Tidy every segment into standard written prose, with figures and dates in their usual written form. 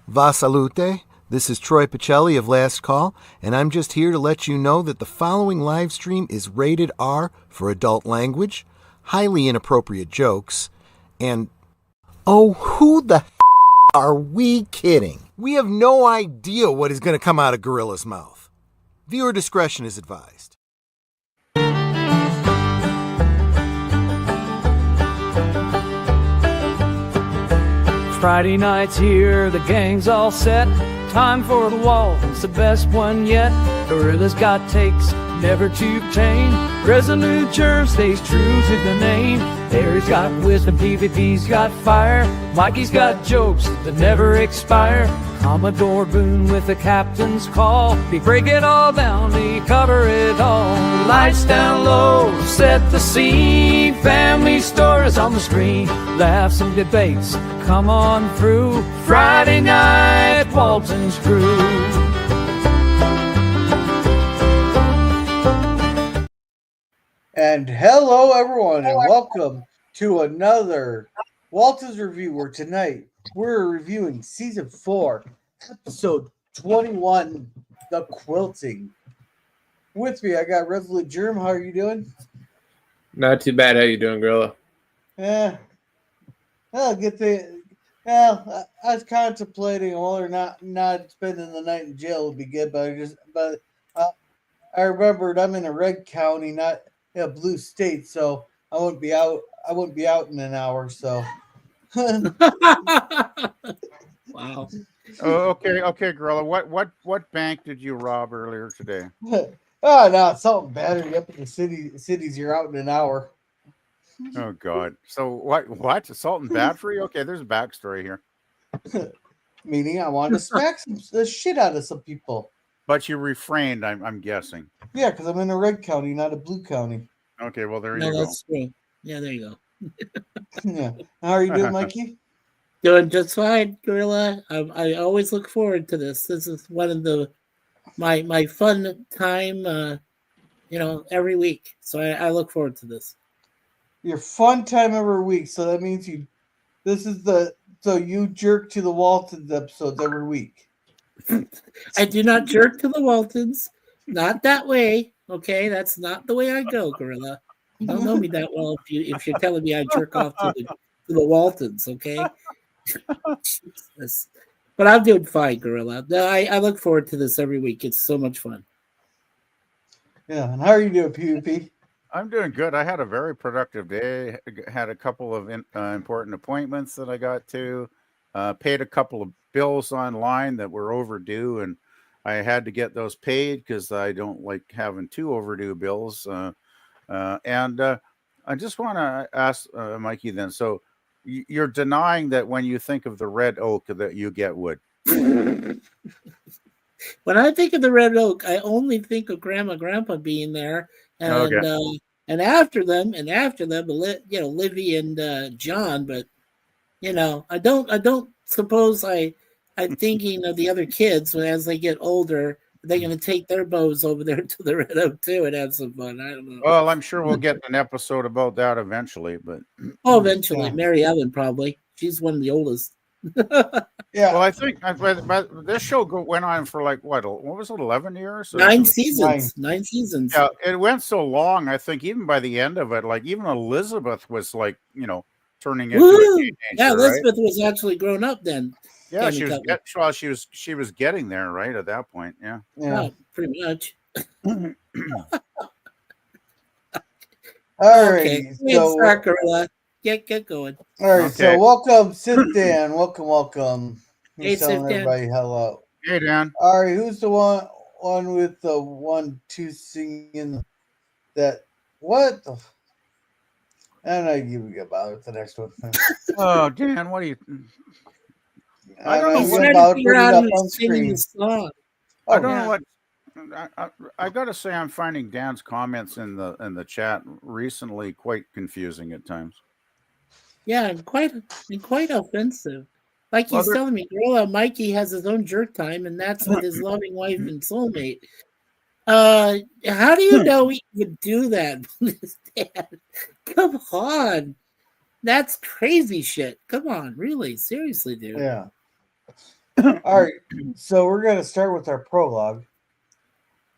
Va salute. This is Troy Pacelli of Last Call, and I'm just here to let you know that the following live stream is rated R for adult language, highly inappropriate jokes, and oh, who the are we kidding? We have no idea what is going to come out of Gorilla's mouth. Viewer discretion is advised. Friday night's here, the gang's all set. Time for the Waltons, the best one yet. Gorilla's got takes, never to tame. Resolute germ stays true to the name. Harry's got wisdom, PvP's got fire. Mikey's got jokes that never expire. Commodore Boone with the captain's call. We break it all down, we cover it all. Lights down low, set the scene. Family stories on the screen. Laughs and debates, come on through. Friday night, Walton's crew. And hello, everyone, and welcome to another Waltons review. Where tonight we're reviewing season 4, episode 21, the quilting. With me, I got Resolute Germ. How are you doing? Not too bad. How you doing, Gorilla? Yeah, I'll get the. Well, I was contemplating whether or not spending the night in jail would be good, but I remembered I'm in a red county, not a blue state, so I wouldn't be out. I wouldn't be out in an hour. So. Wow. Oh, okay, Gorilla. What bank did you rob earlier today? Oh no, something better. Up in the cities, you're out in an hour. Oh God. So what? Assault and battery? Okay, there's a backstory here. Meaning, I wanted to smack the shit out of some people. But you refrained, I'm guessing. Yeah, because I'm in a red county, not a blue county. Okay, well there No, you go. that's true. Yeah, there you go. Yeah. How are you doing, Mikey? Doing just fine, Gorilla. I always look forward to this. This is one of my fun time, every week. So I look forward to this. Your fun time every week. So that means you jerk to the Waltons episodes every week. I do not jerk to the Waltons. Not that way. Okay, that's not the way I go, Gorilla. You don't know me that well if you're telling me I jerk off to the Waltons, okay? Jesus. But I'm doing fine, Gorilla. No, I look forward to this every week. It's so much fun. Yeah, and how are you doing, PvP? I'm doing good. I had a very productive day. Had a couple of important appointments that I got to. Paid a couple of bills online that were overdue, and I had to get those paid because I don't like having two overdue bills. And I just want to ask Mikey then. So you're denying that when you think of the red oak that you get wood? When I think of the red oak, I only think of Grandpa being there, and after them, Livy and John. But I don't suppose I'm thinking of the other kids as they get older. They're going to take their bows over there to the red oak too and have some fun. I don't know. Well, I'm sure we'll get an episode about that eventually, but eventually, Yeah. Mary Ellen probably. She's one of the oldest. Yeah. Well, I think but this show went on for like what was it, 11 years? 9 seasons. 9 seasons. Yeah, it went so long. I think even by the end of it, like even Elizabeth was like, turning into a teenager. Yeah, Elizabeth right? was actually grown up then. Yeah, she was getting there right at that point. Yeah. Oh, pretty much. All right. Okay. So, Gorilla. Get going. all right. Okay. So, welcome, Sittin. Welcome. Hey, He's telling Sittin. everybody hello. Hey, Dan. All right. Who's the one with the 1-2 singing that? What the? I don't know. You get about with the next one. Oh, Dan, what are you? I don't know He's what trying to about figure putting out it up who's on singing the screen. song. I don't yeah. know what. I got to say, I'm finding Dan's comments in the chat recently quite confusing at times. Yeah, and quite offensive. Like Well, he's telling me, Gorilla, Mikey has his own jerk time, and that's with his loving wife and soulmate. How do you know he would do that with his dad? Come on. That's crazy shit. Come on, really? Seriously, dude. Yeah. All right, so we're going to start with our prologue.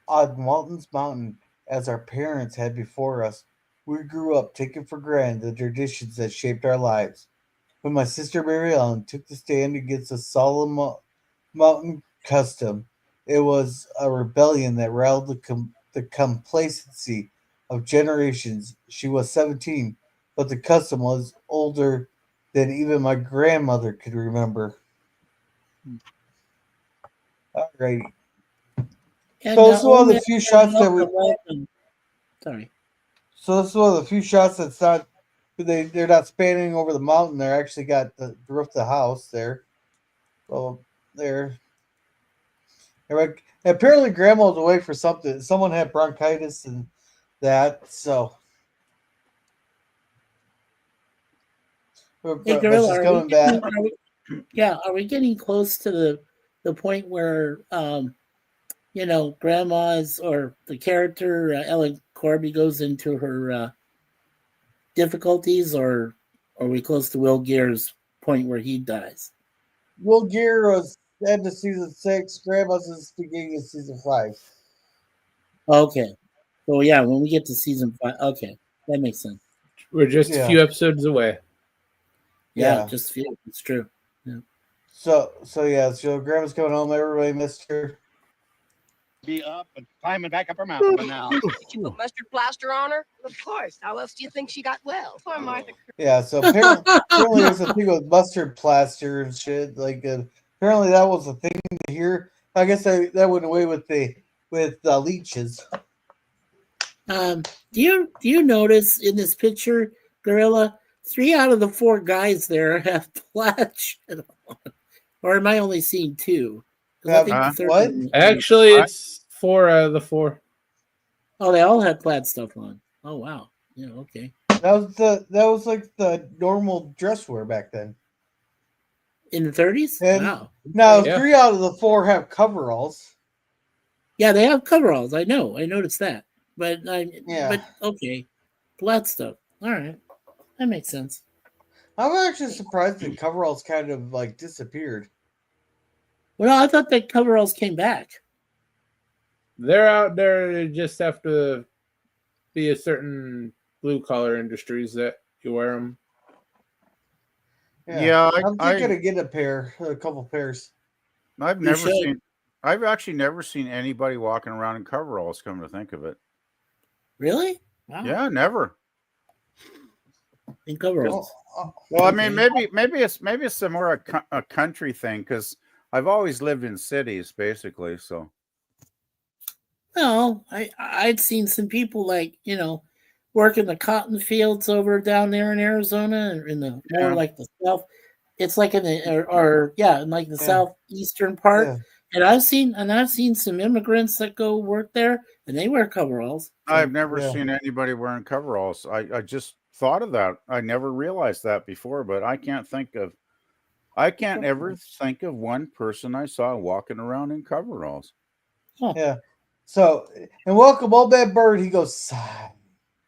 On Walton's Mountain, as our parents had before us, we grew up taking for granted the traditions that shaped our lives. When my sister Mary Ellen took the stand against the solemn mountain custom, it was a rebellion that riled the complacency of generations. She was 17, but the custom was older than even my grandmother could remember. All right. And So this is one of the only few shots that we. welcome. Sorry. So this is one of the few shots that's not. They're not spanning over the mountain. They're actually got the roof of the house there. So there. Apparently, Grandma was away for something. Someone had bronchitis and that. So. Hey, But Gorilla, she's coming back. Are we getting close to the point where Grandma's or the character Ellen Corby goes into her difficulties, or are we close to Will Gear's point where he dies? Will Gear was end of season 6. Grandma's is beginning of season 5. Okay. So yeah, when we get to season 5, okay, that makes sense. We're just a few episodes away. Yeah, just a few. It's true. Yeah. So Grandma's coming home. Everybody missed her. Be up and climbing back up her mountain by now. Did you put mustard plaster on her? Of course. How else do you think she got well? Poor Martha. Yeah, so apparently there's a thing with mustard plaster and shit. Like apparently that was a thing to hear. I guess that went away with the leeches. Do you notice in this picture, Gorilla, 3 out of the 4 guys there have plaid shit on, or am I only seeing 2? I think the third what? one- Actually, it's 4 out of the 4. Oh, they all had plaid stuff on. Oh wow. Yeah. Okay. That was like the normal dress wear back then. In the 30s. And Wow. now Yeah. 3 out of the 4 have coveralls. Yeah, they have coveralls. I know. I noticed that. But Yeah. But okay, plaid stuff. All right, that makes sense. I'm actually surprised that coveralls kind of like disappeared. Well, I thought that coveralls came back. They're out there. They just have to be a certain blue collar industries that you wear them. Yeah, I'm thinking of getting a couple pairs. I've actually never seen anybody walking around in coveralls. Come to think of it, Really? Wow. yeah, never. In coveralls. Well, I mean, maybe it's more a country thing because I've always lived in cities, basically. So, No, I'd seen some people work in the cotton fields over down there in Arizona, or in the more like the south. It's like in the in like the southeastern part. Yeah. And I've seen some immigrants that go work there, and they wear coveralls. I've never seen anybody wearing coveralls. I just thought of that. I never realized that before, but I can't ever think of one person I saw walking around in coveralls. Huh. Yeah. So, and welcome, Old Bad Bird. He goes, sigh.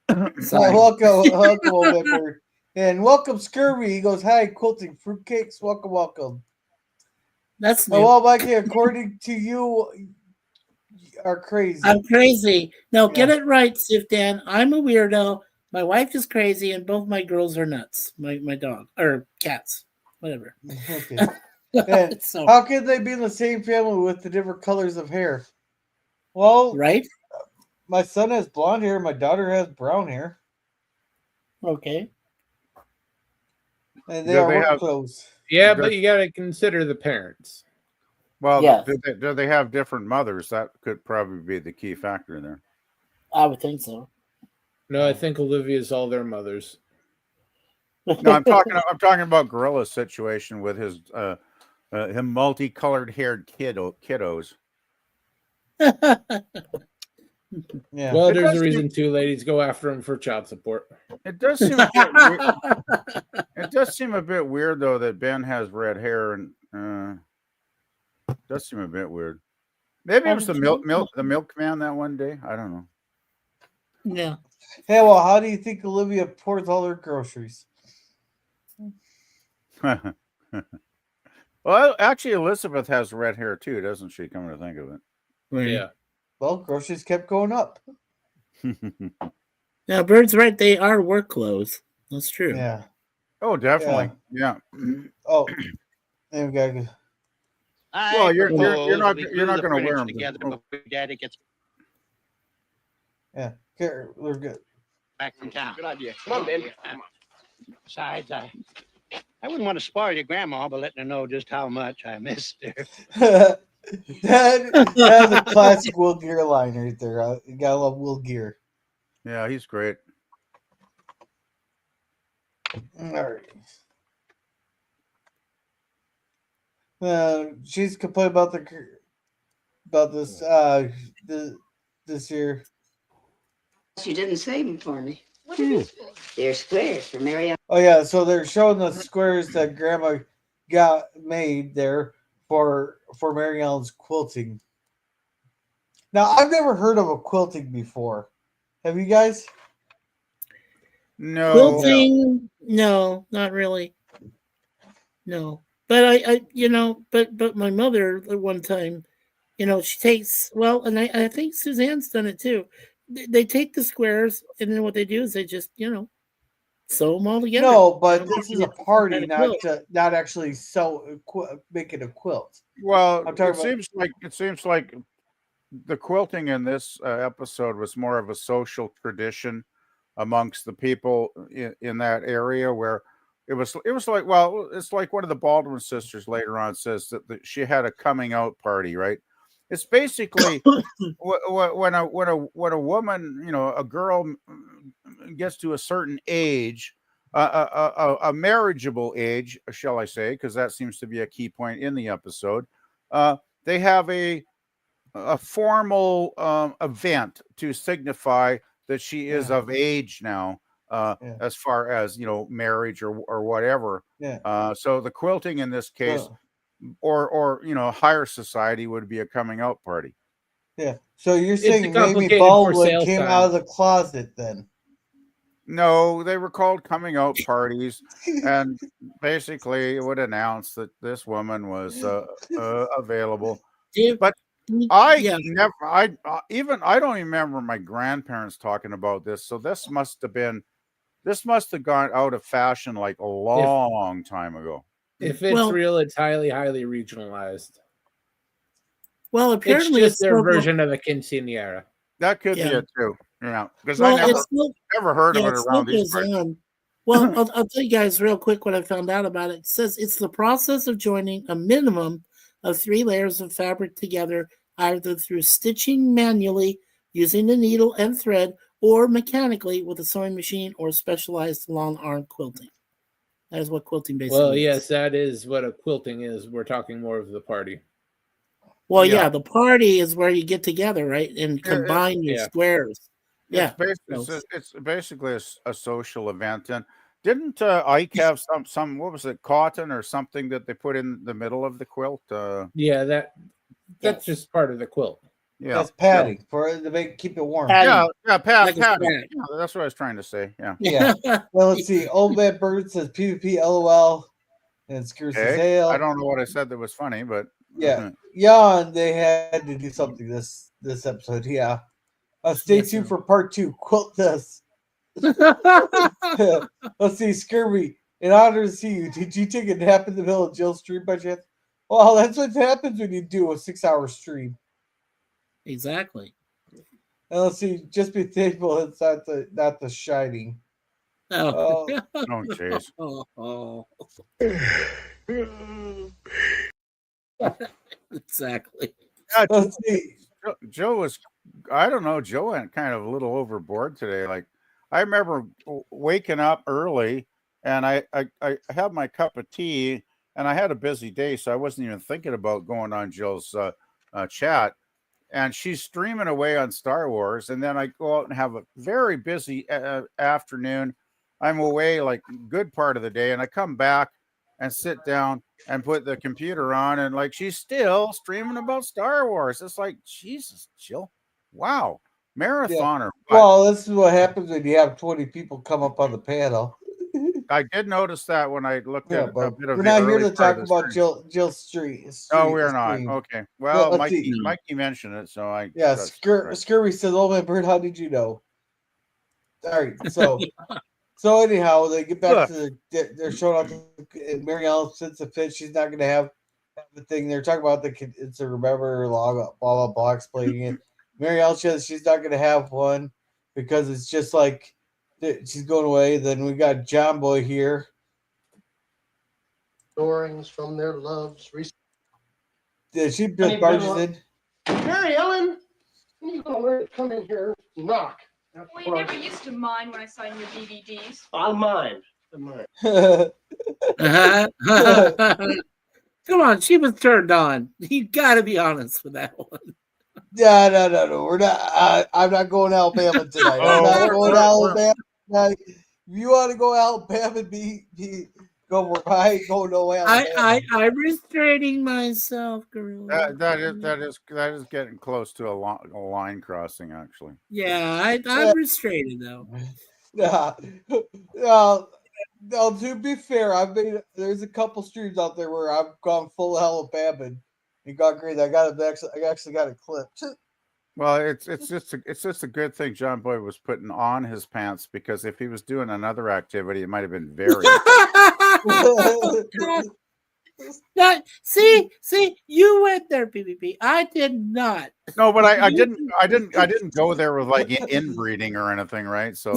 Welcome, Old Bad Bird. And welcome, Scurvy. He goes, hi, Quilting Fruitcakes. Welcome. That's new. Well, Mikey, according to you are crazy. I'm crazy. No, get it right, Sif Dan. I'm a weirdo. My wife is crazy, and both my girls are nuts. My dog or cats, whatever. Okay. And So, how can they be in the same family with the different colors of hair? Well, right? my son has blonde hair. My daughter has brown hair. Okay. And they are work clothes. Yeah, but you got to consider the parents. Well, Yeah. do they have different mothers? That could probably be the key factor there. I would think so. No, I think Olivia's all their mothers. No, I'm talking about Gorilla's situation with his him multicolored haired kiddos. Yeah. Well, It there's does a reason too, ladies. Go after him for child support. It does seem a bit weird. It does seem a bit weird though that Ben has red hair, and it does seem a bit weird. Maybe it was the milkman that one day. I don't know. Yeah. Hey, well, how do you think Olivia pours all her groceries? Well, actually, Elizabeth has red hair too, doesn't she? Come to think of Yeah. Well, groceries kept going up. it. Now, Bird's right. They are work clothes. That's true. Yeah. Oh, definitely. Yeah. Oh, there we go. Well, you're not we you're glue not the going to wear furniture them. together before Daddy gets Yeah, here, we're good. back from town. Good idea. Come on, Ben. Besides, I wouldn't want to spoil your grandma by letting her know just how much I missed her. That's a classic Will Gear line right there. You gotta love Will Gear. Yeah, he's great. All right. She's complaining about this year. You didn't save them for me. They're squares for Mary. Oh yeah, so they're showing the squares that Grandma got made there for Mary Ellen's quilting. Now I've never heard of a quilting before. Have you guys? No. Quilting? No, not really. No, but I but my mother at one time, she takes and I think Suzanne's done it too. They take the squares and then what they do is they just sew them all together. No, but this is a party, not actually make it a quilt. Well, I'm talking it seems like the quilting in this episode was more of a social tradition amongst the people in that area, where it was like, well, it's like one of the Baldwin sisters later on says that she had a coming out party, right? It's basically when a woman, a girl gets to a certain age, a marriageable age, shall I say, because that seems to be a key point in the episode. They have a formal event to signify that she is of age now, as far as marriage or whatever. So the quilting in this case, or higher society, would be a coming out party. Yeah. So you're saying Mamie complicated Baldwin for came sale out of the closet then? No, they were called coming out parties, and basically it would announce that this woman was available. But I don't even remember my grandparents talking about this. So this must have gone out of fashion like a long time ago. If it's real, it's highly regionalized. Well, apparently it's just their version of a quinceañera. That could be it too. Yeah, because Well, I never heard of it around these parts. Well, I'll tell you guys real quick what I found out about it. It says it's the process of joining a minimum of 3 layers of fabric together, either through stitching manually using the needle and thread, or mechanically with a sewing machine or specialized long arm quilting. That is what quilting basically is. Well, yes, that is what a quilting is. We're talking more of the party. Well, yeah, the party is where you get together, right, and combine your squares. Yeah, it's basically a social event. And didn't Ike have some what was it, courtin or something that they put in the middle of the quilt? Yeah, that's just part of the quilt. Yeah, that's padding to keep it warm. Padding. Padding. Yeah, that's what I was trying to say. Yeah. Well, let's see. Old Man Bird says PvP LOL, and Screws says hail. I don't know what I said that was funny, but Jan, they had to do something this episode. Yeah. Stay tuned for part 2. Quilt this. Let's see, Scurvy. In honor to see you, did you take a nap in the middle of Jill's stream by chance? Well, that's what happens when you do a 6-hour stream. Exactly. And let's see, just be thankful it's not the Shining. Oh, jeez. Exactly. Let's see. Joe was, I don't know, Joe went kind of a little overboard today. Like, I remember waking up early and I had my cup of tea and I had a busy day, so I wasn't even thinking about going on Jill's chat. And she's streaming away on Star Wars. And then I go out and have a very busy afternoon. I'm away like a good part of the day. And I come back and sit down and put the computer on. And like, she's still streaming about Star Wars. It's like, Jesus, Jill. Wow. Marathoner. Yeah. Well, this is what happens when you have 20 people come up on the panel. I did notice that when I looked Yeah, at a but bit of we're the not here early to part talk of the about stream. Jill Street. No, we're not. Stream. Okay. Well, Let's see. Mikey mentioned it, so I. Yeah, that's right. Scurvy says, "Oh my bird, how did you know?" All right, so anyhow, they get back to they're showing off. Mary Ellen sits a fit. She's not going to have the thing. They're talking about it's a remember log, blah blah blah, explaining it. Mary Ellen says she's not going to have one because it's just like she's going away. Then we got John Boy here. Storings from their loves. Yeah, she just barges in. Mary Ellen, when are you going to learn to come in here and knock? Well, you never used to mind when I saw your DVDs. I'll mind. I'll mind. Come on, she was turned on. You got to be honest with that one. No. We're not. I'm not going to Alabama tonight. I'm not going to Alabama tonight. If you want to go Alabama and be go where I ain't going no Alabama. I'm restraining myself, Gorilla. That is getting close to a line crossing, actually. Yeah, I'm restraining though. No, to be fair, there's a couple streams out there where I've gone full Alabama and got great. I actually got it clipped. Well, it's just a good thing John Boy was putting on his pants, because if he was doing another activity, it might have been very. See, you went there, PvP. I did not. No, but I didn't go there with like inbreeding or anything, right? So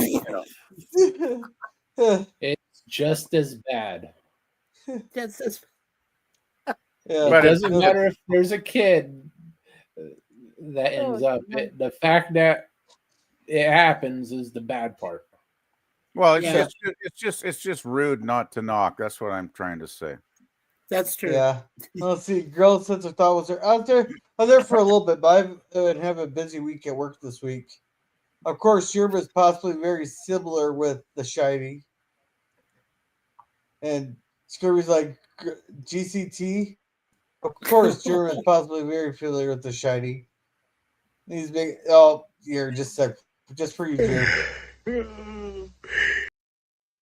it's just as bad. Just as. Yeah, But it doesn't matter if there's a kid that ends up. The fact that it happens is the bad part. Well, it's just rude not to knock. That's what I'm trying to say. That's true. Yeah. Let's see. Girl since I thought was there. I was there for a little bit, but I have a busy week at work this week. Of course, Yerba is possibly very similar with the shiny. And Scurvy's like GCT. Of course, Yerba is possibly very familiar with the shiny. He's big. Oh, here, just for you, Jer.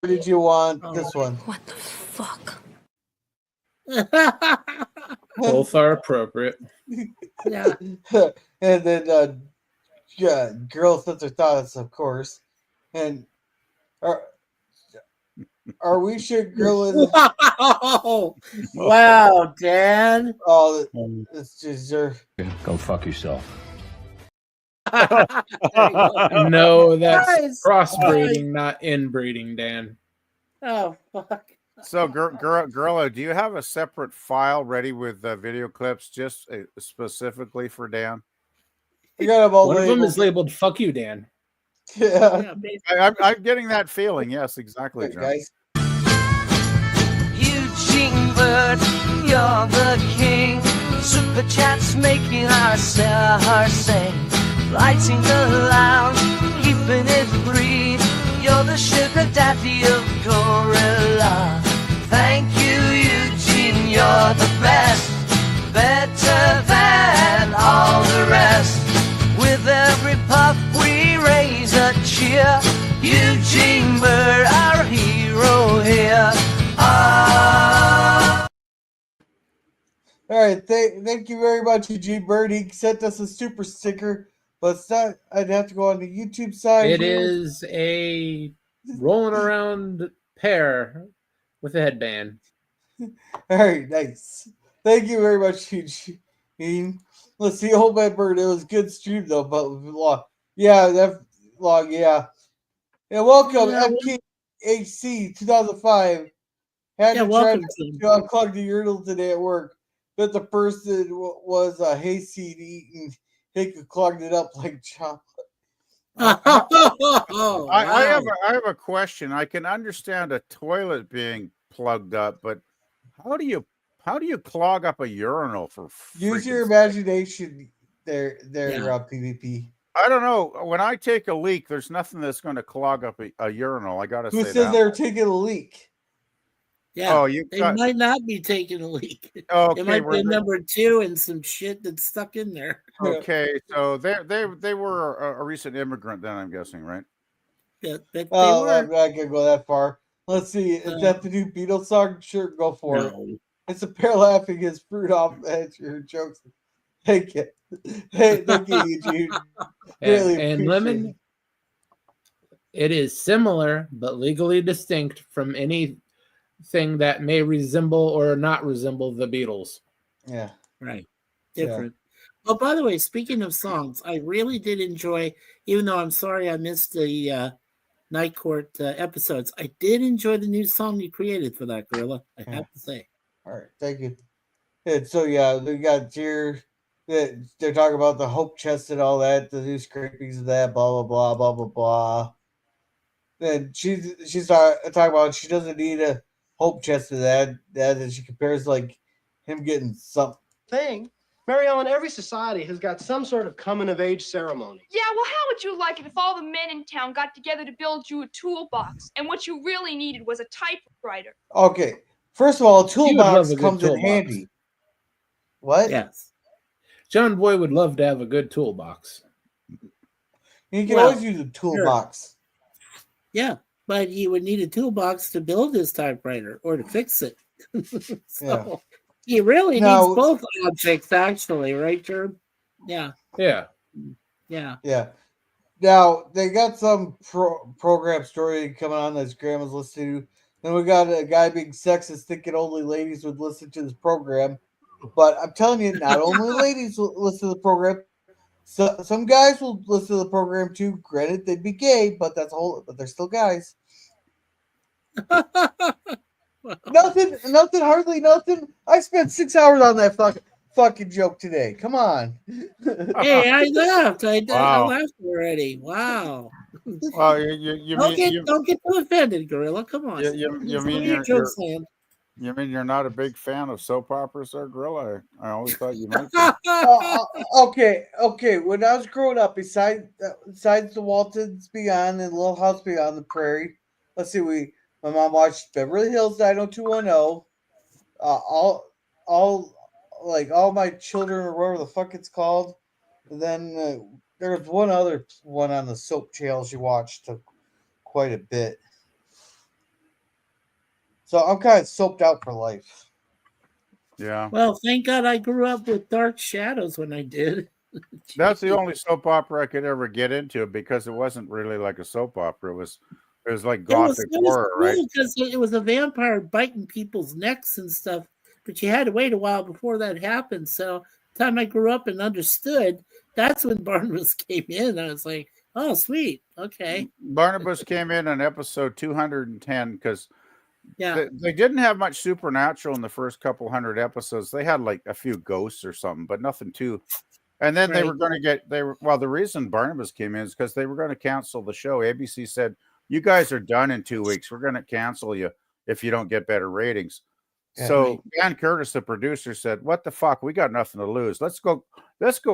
Or did you want this one? What the fuck? Both are appropriate. Yeah. And then girl sets her thoughts, of course. And are we sure girl Wow, Dan. Oh, it's just go fuck yourself. No, that's Nice. crossbreeding, not inbreeding, Dan. Oh fuck. So, Girlo, do you have a separate file ready with video clips just specifically for Dan? You got them all One of them labeled. is labeled "Fuck you, Dan." Yeah. I'm getting that feeling. Yes, exactly, Hey, John. guys. Eugene Bird, you're the king. Super chats making our sing. Lighting the lounge, keeping it free. You're the sugar daddy of Gorilla. Thank you, Eugene, you're the best. Better than all the rest. With every puff we raise a cheer. Eugene Bird, our hero here. All right, thank you very much, Eugene Bird. He sent us a super sticker, but it's not. I'd have to go on the YouTube side. It is a rolling around pear with a headband. All right, nice. Thank you very much, Eugene. Let's see, Old Man Bird. It was a good stream though, but long. Yeah, that long. Yeah. And welcome, FKHC 2005. Had to try to unclog the urinal today at work, but the person was a hayseed eating. He clogged it up like chocolate. I have a question. I can understand a toilet being plugged up, but how do you clog up a urinal for? Use your imagination. There, PvP. I don't know. When I take a leak, there's nothing that's going to clog up a urinal. I got to say that. Who says they're taking a leak? Yeah, they might not be taking a leak. Okay, it might be number 2 and some shit that's stuck in there. Okay, so they were a recent immigrant, then I'm guessing, right? Yeah, they Oh, were. I'm not gonna go that far. Let's see. Is that the new Beatles song? Sure, go for it. No. It's a pair laughing his fruit off at your jokes. Thank you. Hey, thank you, Eugene. Really And appreciate lemon, it is similar but legally distinct from anything that may resemble or not resemble the Beatles. it. Yeah. Right. Different. Oh, by the way, speaking of songs, I really did enjoy, even though I'm sorry I missed the Night Court episodes, I did enjoy the new song you created for that, Gorilla. I have to say. All right. Thank you. And so, yeah, they got here. They're talking about the hope chest and all that, the new scrapings of that, blah, blah, blah, blah, blah, blah. Then she's talking about she doesn't need a hope chest of that. And she compares, like, him getting something. Thing. Mary Ellen, every society has got some sort of coming of age ceremony. Yeah, well, how would you like it if all the men in town got together to build you a toolbox, and what you really needed was a typewriter? Okay. First of all, a You would love toolbox a good comes in toolbox. handy. What? Yes. John Boy would love to have a good toolbox. You can Well, always use a toolbox. Yeah, but he would need a toolbox to build his typewriter or to fix it. So he really Now- needs both objects, actually, right, Jerm? Yeah. Yeah. Yeah. Yeah. Now they got some program story coming on that grandma's listening to. Then we got a guy being sexist, thinking only ladies would listen to this program. But I'm telling you, not only ladies will listen to the program. So some guys will listen to the program too. Granted, they'd be gay, but but they're still guys. Nothing, hardly nothing. I spent 6 hours on that fucking joke today. Come on. Hey, I laughed. I Wow. laughed already. Wow. Well, you Don't mean get too offended, Gorilla. Come on. you Just mean leave your jokes land. you mean you're not a big fan of soap operas, or Gorilla? I always thought you might be. Okay. When I was growing up, besides the Waltons Beyond and Little House Beyond the Prairie, let's see, my mom watched Beverly Hills 90210. All my children, or whatever the fuck it's called. And then there was one other one on the soap channel she watched quite a bit. So I'm kind of soaped out for life. Yeah. Well, thank God I grew up with Dark Shadows when I did. That's the only soap opera I could ever get into, because it wasn't really like a soap opera. It was like gothic horror, right? Because it was a vampire biting people's necks and stuff, but you had to wait a while before that happened. So the time I grew up and understood, that's when Barnabas came in. I was like, oh, sweet. Okay. Barnabas came in on episode 210 because Yeah. they didn't have much supernatural in the first couple hundred episodes. They had like a few ghosts or something, but nothing too. And then they were going to get, the reason Barnabas came in is because they were going to cancel the show. ABC said, you guys are done in 2 weeks. We're going to cancel you if you don't get better ratings. Yeah, So Dan Curtis, the producer, said, what the fuck? We got nothing to lose. Let's go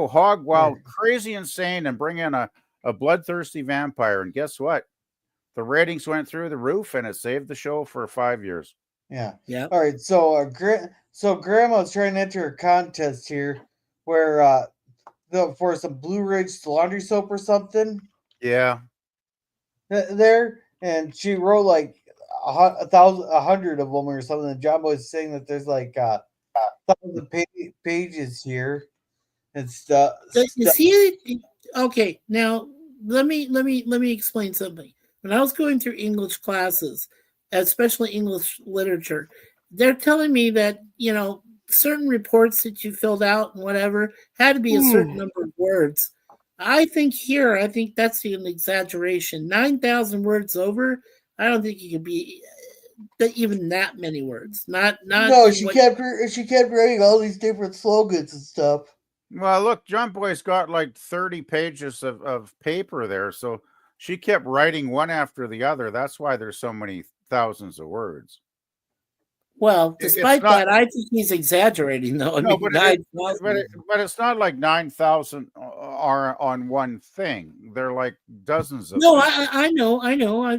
hog wild, crazy insane, and bring in a bloodthirsty vampire. And guess what? The ratings went through the roof, and it saved the show for 5 years. Yeah. Yeah. All right. So Grandma's trying to enter a contest here where for some Blue Ridge laundry soap or something. Yeah. There, and she wrote like 100 of them or something. And John Boy's saying that there's like 1,000 pages here and stuff. You see, okay. Now let me explain something. When I was going through English classes, especially English literature, they're telling me that certain reports that you filled out and whatever had to be a certain number of words. I think that's an exaggeration. 9,000 words over. I don't think you could be even that many words. Not. No, she kept writing all these different slogans and stuff. Well, look, John Boy's got like 30 pages of paper there, so she kept writing one after the other. That's why there's so many thousands of words. Well, despite that, I think he's exaggerating, though. But it's not like 9,000 are on one thing. They're like dozens of. No, I know.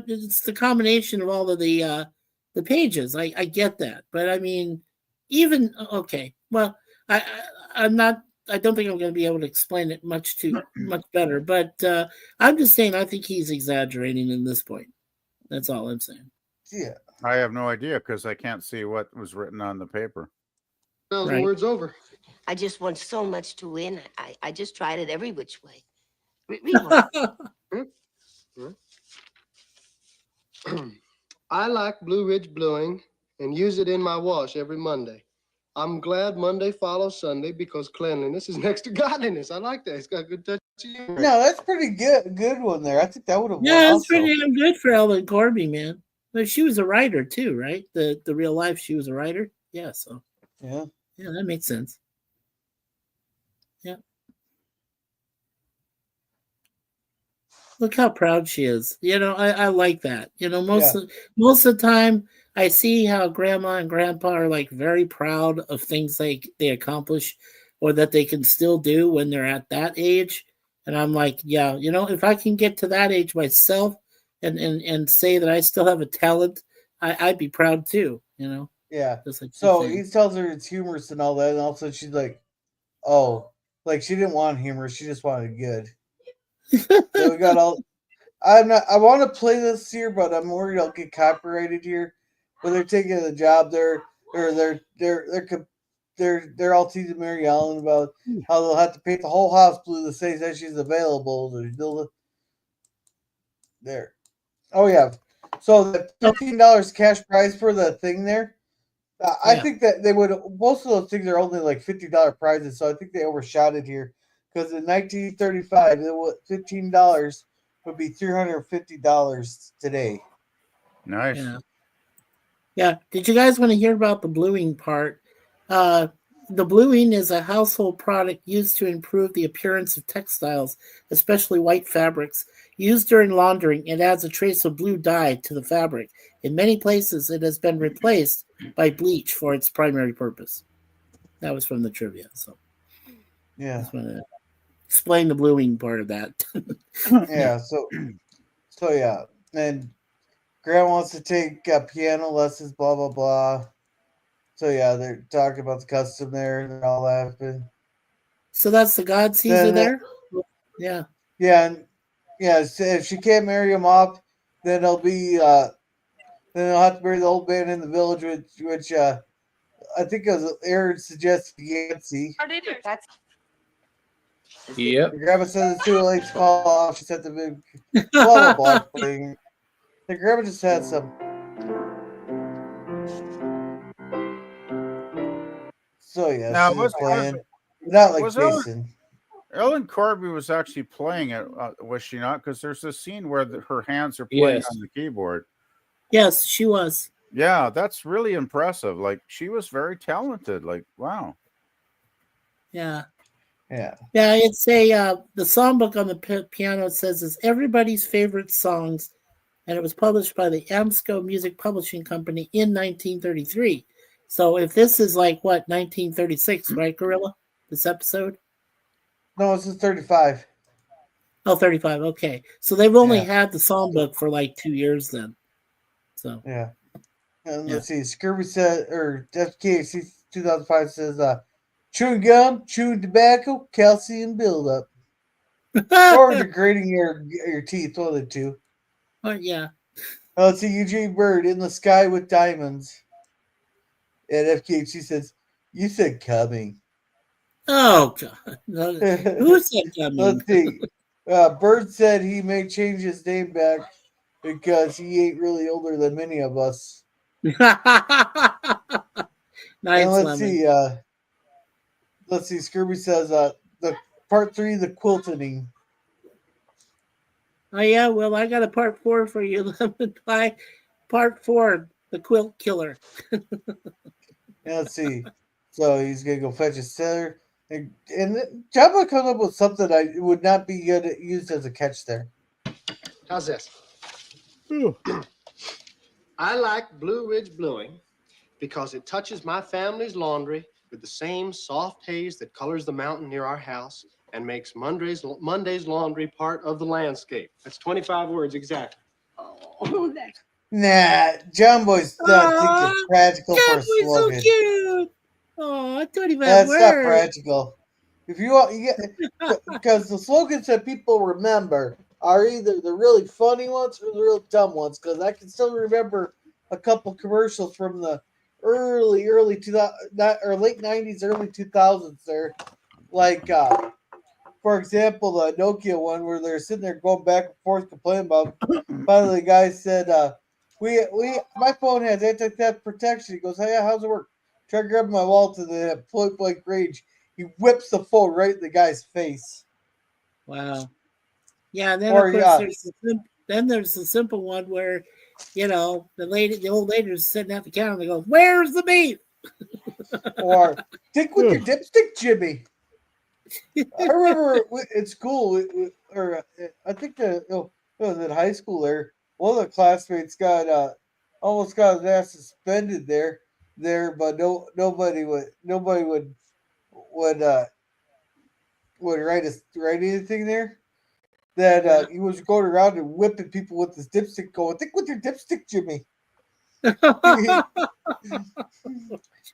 It's the combination of all of the pages. I get that, but I mean, even okay. Well, I'm not. I don't think I'm going to be able to explain it much better. But I'm just saying, I think he's exaggerating in this point. That's all I'm saying. Yeah. I have no idea because I can't see what was written on the paper. The word's over. I just want so much to win. I just tried it every which way. Read one. I like Blue Ridge bluing and use it in my wash every Monday. I'm glad Monday follows Sunday because cleanliness is next to godliness. I like that. It's got a good touch of humor. No, that's pretty good one there. I think that would have won. Yeah, that's also. pretty damn good for Ellen Corby, man. But she was a writer too, right? The real life, she was a writer. Yeah, so Yeah, that makes sense. Yeah. Look how proud she is. I like that. Most of the time I see how grandma and grandpa are like very proud of things they accomplish or that they can still do when they're at that age. And I'm like, yeah, if I can get to that age myself and say that I still have a talent, I'd be proud too, Yeah. Just like So he tells her it's humorous and all that, and all of a sudden she's like, "Oh, like she didn't want humor, she just wanted good." So we got all. I want to play this here, but I'm worried I'll get copyrighted here. But they're taking the job. They're all teasing Mary Ellen about how they'll have to paint the whole house blue to say that she's available. There. Oh yeah. So the $15 cash prize for the thing there. I think that they would. Most of those things are only like $50 prizes, so I think they overshot it here. Because in 1935, it was $15 would be $350 today. Nice. Yeah. Did you guys want to hear about the bluing part? The bluing is a household product used to improve the appearance of textiles, especially white fabrics. Used during laundering, it adds a trace of blue dye to the fabric. In many places, it has been replaced by bleach for its primary purpose. That was from the trivia. So, yeah, I just want to explain the bluing part of that. Yeah. So yeah, and Grandma wants to take piano lessons. Blah blah blah. So yeah, they're talking about the custom there and all that. So that's the God Caesar there. Yeah. Yeah, and so if she can't marry him off, then it'll be then they'll have to marry the old man in the village, which I think it was Aaron suggested Yancy. That's Yep. Your grandma says it's too late to call off. She said the big blah blah blah thing. The grandma just had some. So yeah, Now, she's playing. Not like Jason. Ellen Corby was actually playing it, was she not? Because there's a scene where her hands are playing on the keyboard. Yes, she was. Yeah, that's really impressive. Like, she was very talented. Like, wow. Yeah. Yeah. Yeah, it's the songbook on the piano. It says it's everybody's favorite songs, and it was published by the Amsco Music Publishing Company in 1933. So if this is like what 1936, right, Gorilla? This episode? No, this is 35. Oh, 35. Okay, so they've only had the songbook for like 2 years then. So yeah. And let's see. Scurvy said, or FKC 2005 says, chewing gum, chewing tobacco, calcium buildup, or degrading your teeth. One of the two. Oh yeah. Let's see. Eugene Bird in the sky with diamonds. And FKHC says, "You said coming." Oh God! Who said coming? Let's see. Bird said he may change his name back because he ain't really older than many of us. Nice. And let's Lemon. see. Let's see. Scurvy says the part 3, the quilting. Oh yeah, well I got a part 4 for you, Lemon Pie. Part 4, the quilt killer. And let's see. So he's gonna go fetch his setter, and Jabba comes up with something that would not be good used as a catch there. How's this? I like Blue Ridge bluing because it touches my family's laundry with the same soft haze that colors the mountain near our house and makes Monday's laundry part of the landscape. That's 25 words exactly. Oh, that's... Nah, John Boy's not thinking practical for a Boy's slogan. so cute. Oh, 25 That's words. not practical. If you want, because the slogans that people remember are either the really funny ones or the real dumb ones. Because I can still remember a couple commercials from the early 2000 or late 90s, early 2000s. There, like for example, the Nokia one where they're sitting there going back and forth complaining about. Finally, the guy said, "We my phone has anti-theft protection." He goes, "Hey, how's it work?" Try grabbing my wallet and then at point blank range, he whips the phone right in the guy's face. Wow. Yeah, and then Or of course there's the simple one where, the old lady is sitting at the counter and they go, "Where's the beef?" or "Stick with your dipstick, Jimmy." I remember in school, or I think it was in high school. There, one of the classmates got almost got his ass suspended there, but would write anything there. That he was going around and whipping people with his dipstick, going, "Think with your dipstick, Jimmy."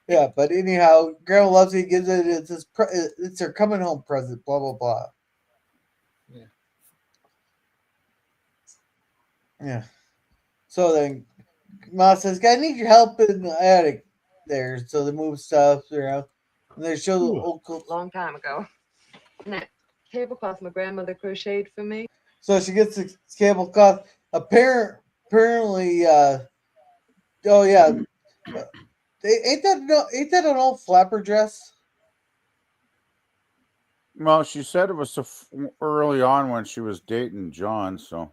Yeah, but anyhow, Grandma loves it. He gives it. It's her coming home present. Blah blah blah. Yeah. So then, Ma says, "I need your help in the attic." There, so they move stuff around, and they show the old long time ago. And that tablecloth my grandmother crocheted for me. So she gets the tablecloth. Apparently, oh yeah, ain't that an old flapper dress? Well, she said it was early on when she was dating John, so.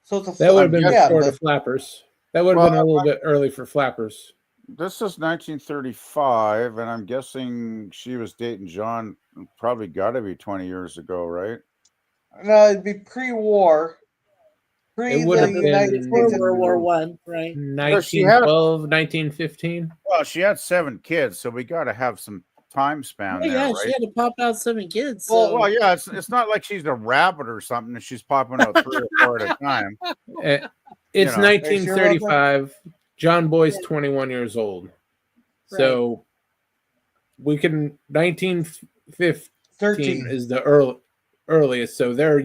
So it's that would have been before the flappers. That would have been a little bit early for flappers. This is 1935, and I'm guessing she was dating John. Probably got to be 20 years ago, right? No, it'd be pre-war. It would have been World War One, right? 1912, 1915. Well, she had 7 kids, so we got to have some time span there, Yeah, right? she had to pop out 7 kids. Well, yeah, it's not like she's a rabbit or something, and she's popping out 3 or 4 at a time. It's 1935. John Boy's 21 years old. So we can 1915 is the earliest. So they're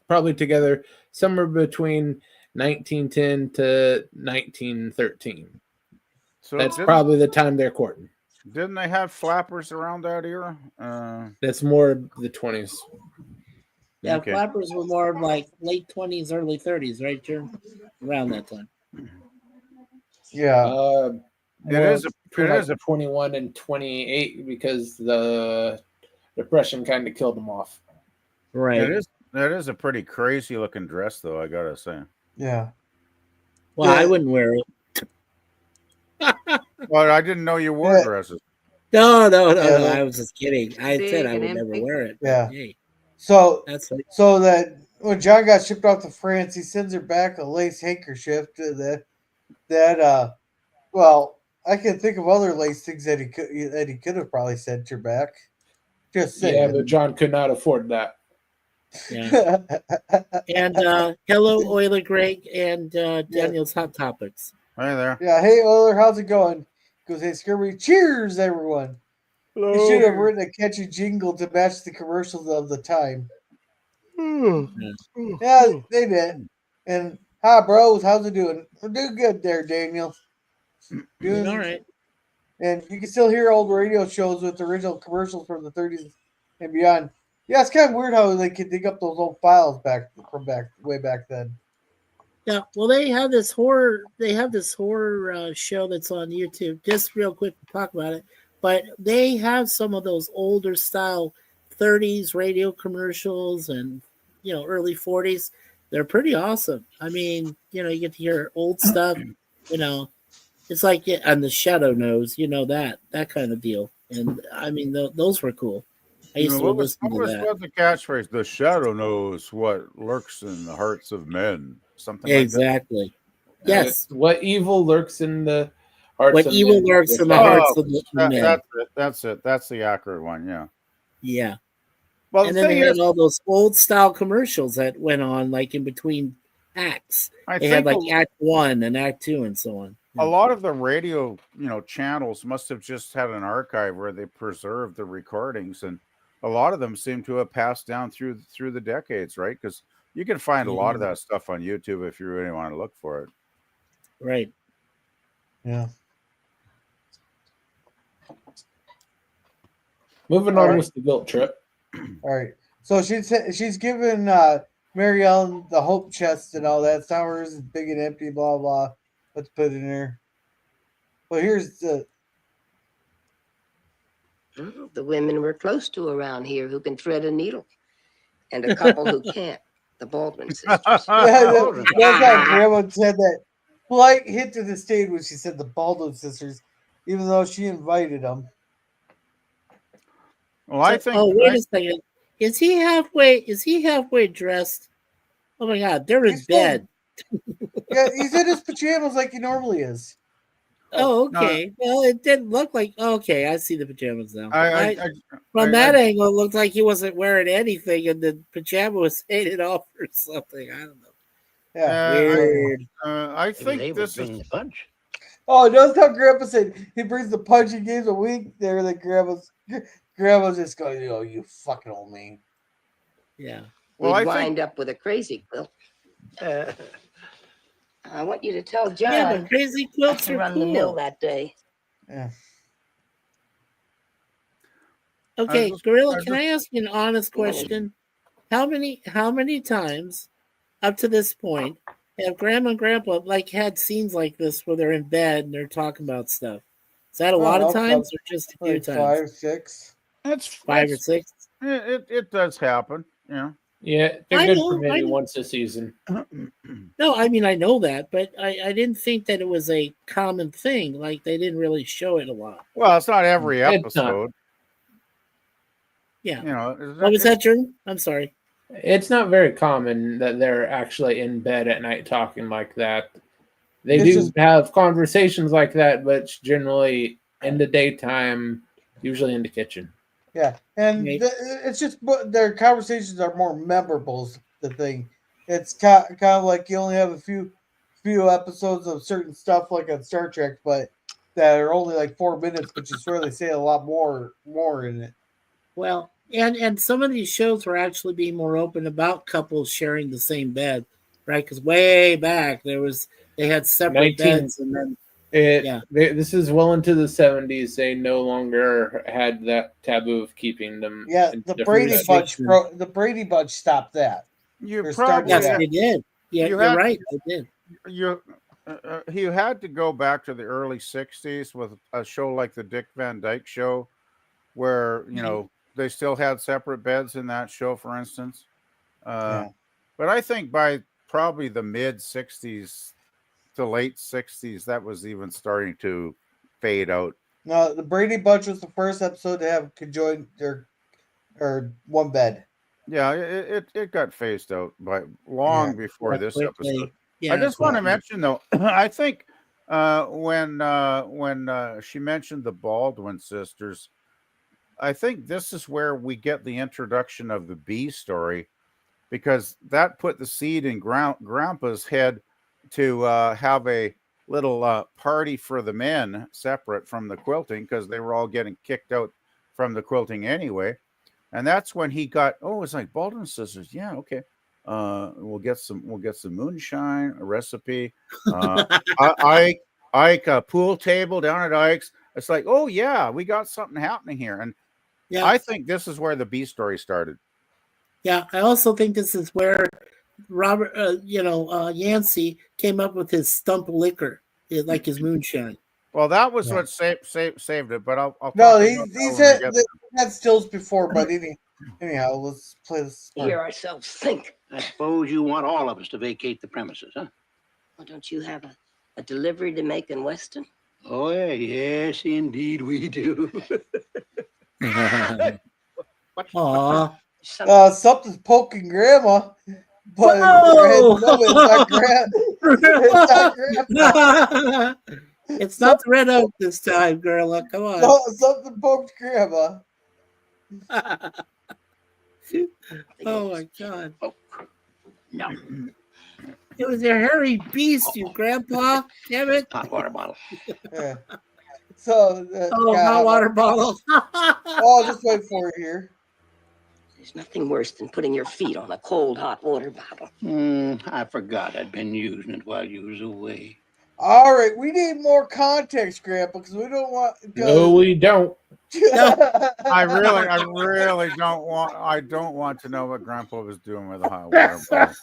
probably together somewhere between 1910 to 1913. So that's probably the time they're courting. Didn't they have flappers around that era? That's more the 20s. Yeah, flappers were more like late 20s, early 30s, right, Jim? Around that time. Yeah. It is a 21 and 28 because the Depression kind of killed them off. Right. That is a pretty crazy looking dress, though, I gotta say. Yeah. Well, I wouldn't wear it. Well, I didn't know you wore dresses. No. I was just kidding. I said I would never wear it. Yeah. Hey, so so that when John got shipped off to France, he sends her back a lace handkerchief well, I can think of other lace things that he could have probably sent her back. Just saying. Yeah, but John could not afford that. Yeah. And hello, Euler Greg and Daniel's Hot Topics. Hi there. Yeah, hey Euler, how's it going? Goes, hey Scurvy, cheers everyone. Hello. You should have written a catchy jingle to match the commercials of the time. Yeah, they did. And hi bros, how's it doing? We're doing good there, Daniel. Doing all right. And you can still hear old radio shows with original commercials from the 30s and beyond. Yeah, it's kind of weird how they can dig up those old files way back then. Yeah, well, they have this horror show that's on YouTube. Just real quick to talk about it, but they have some of those older style 30s radio commercials and early 40s. They're pretty awesome. I mean, you get to hear old stuff. It's like and the Shadow Knows, that kind of deal. And I mean, those were cool. I used to listen to that. What was the catchphrase? The shadow knows what lurks in the hearts of men. Something exactly. Like that. Yes. What evil lurks in the hearts of men? What evil lurks in the hearts of men. That's it. That's the accurate one. Yeah. Yeah. Well, and then they had all those old style commercials that went on like in between acts. They had like Act 1 and Act 2 and so on. A lot of the radio, channels must have just had an archive where they preserved the recordings, and a lot of them seem to have passed down through the decades, right? Because you can find a lot of that stuff on YouTube if you really want to look for it. Right. Yeah. Moving on with the guilt trip. All right. So she's given Mary Ellen the hope chest and all that. It's not hers. It's big and empty. Blah blah. Let's put it in there. But here's the. The women we're close to around here who can thread a needle, and a couple who can't. The Baldwin sisters. That's how Grandma said that. Polite hit to the stage when she said the Baldwin sisters, even though she invited them. Well, I think. Oh, wait a second. Is he halfway? Is he halfway dressed? Oh my God, they're in bed. Yeah, he's in his pajamas like he normally is. Oh, okay. Well, it didn't look like. Okay, I see the pajamas now. From that angle, it looked like he wasn't wearing anything, and the pajama was faded off or something. I don't know. Yeah, weird. I think this is the punch. Oh, notice how Grandpa said he brings the punching games a week. There, like Grandma's just going, "Oh, you fucking old man." Yeah. Well, we'd wind up with a crazy quilt. I want you to tell John. Yeah, but crazy quilts to are run cool. the mill that day. Yeah. Okay, Gorilla, can I ask you an honest question? How many times up to this point have Grandma and Grandpa like had scenes like this where they're in bed and they're talking about stuff? Is that a lot of times or just a few times? 5 or 6. It's 5 or 6. It does happen, yeah. Yeah, they're good for maybe once a season. No, I mean I know that, but I didn't think that it was a common thing. Like they didn't really show it a lot. Well, it's not every episode. Yeah. You know, what was that, Jordan? I'm sorry. It's not very common that they're actually in bed at night talking like that. They do have conversations like that, but it's generally in the daytime, usually in the kitchen. Yeah, and it's just their conversations are more memorable. Is the thing, it's kind of like you only have a few episodes of certain stuff like on Star Trek, but that are only like 4 minutes, but you swear they say a lot more in it. Well, and some of these shows were actually being more open about couples sharing the same bed, right? Because way back they had separate beds, and then this is well into the 70s. They no longer had that taboo of keeping them. Yeah, the Brady Bunch stopped that. You they did. Yeah, you're right. They did. You had to go back to the early 60s with a show like the Dick Van Dyke Show, where they still had separate beds in that show, for instance. But I think by probably the mid 60s to late 60s, that was even starting to fade out. No, the Brady Bunch was the first episode to have conjoined or one bed. Yeah, it got phased out by long before this episode. I just want to mention though, I think when she mentioned the Baldwin sisters, I think this is where we get the introduction of the bee story, because that put the seed in Grandpa's head to have a little party for the men separate from the quilting, because they were all getting kicked out from the quilting anyway. And that's when he got, it's like Baldwin sisters. Yeah, okay. We'll get some moonshine, a recipe. Ike, a pool table down at Ike's. It's like, oh yeah, we got something happening here. And I think this is where the bee story started. Yeah, I also think this is where Robert, Yancey came up with his stump liquor, like his moonshine. Well, that was what saved it. But I'll he's had stills before, but anyhow, let's play this. Hear ourselves think. I suppose you want all of us to vacate the premises, huh? Well, don't you have a delivery to make in Weston? Oh, yes, indeed we do. Aww. Something's poking Grandma. But it's not the red oak this time, girl. Come on. No, something poked Grandma. Oh my God. No. It was a hairy beast, you grandpa. Damn it. Hot water bottle. Yeah. So hot water bottle. I'll just wait for you here. There's nothing worse than putting your feet on a cold hot water bottle. I forgot I'd been using it while you was away. All right, we need more context, Grandpa, because we don't want. No, we don't. I really don't want. I don't want to know what Grandpa was doing with the hot water bottle.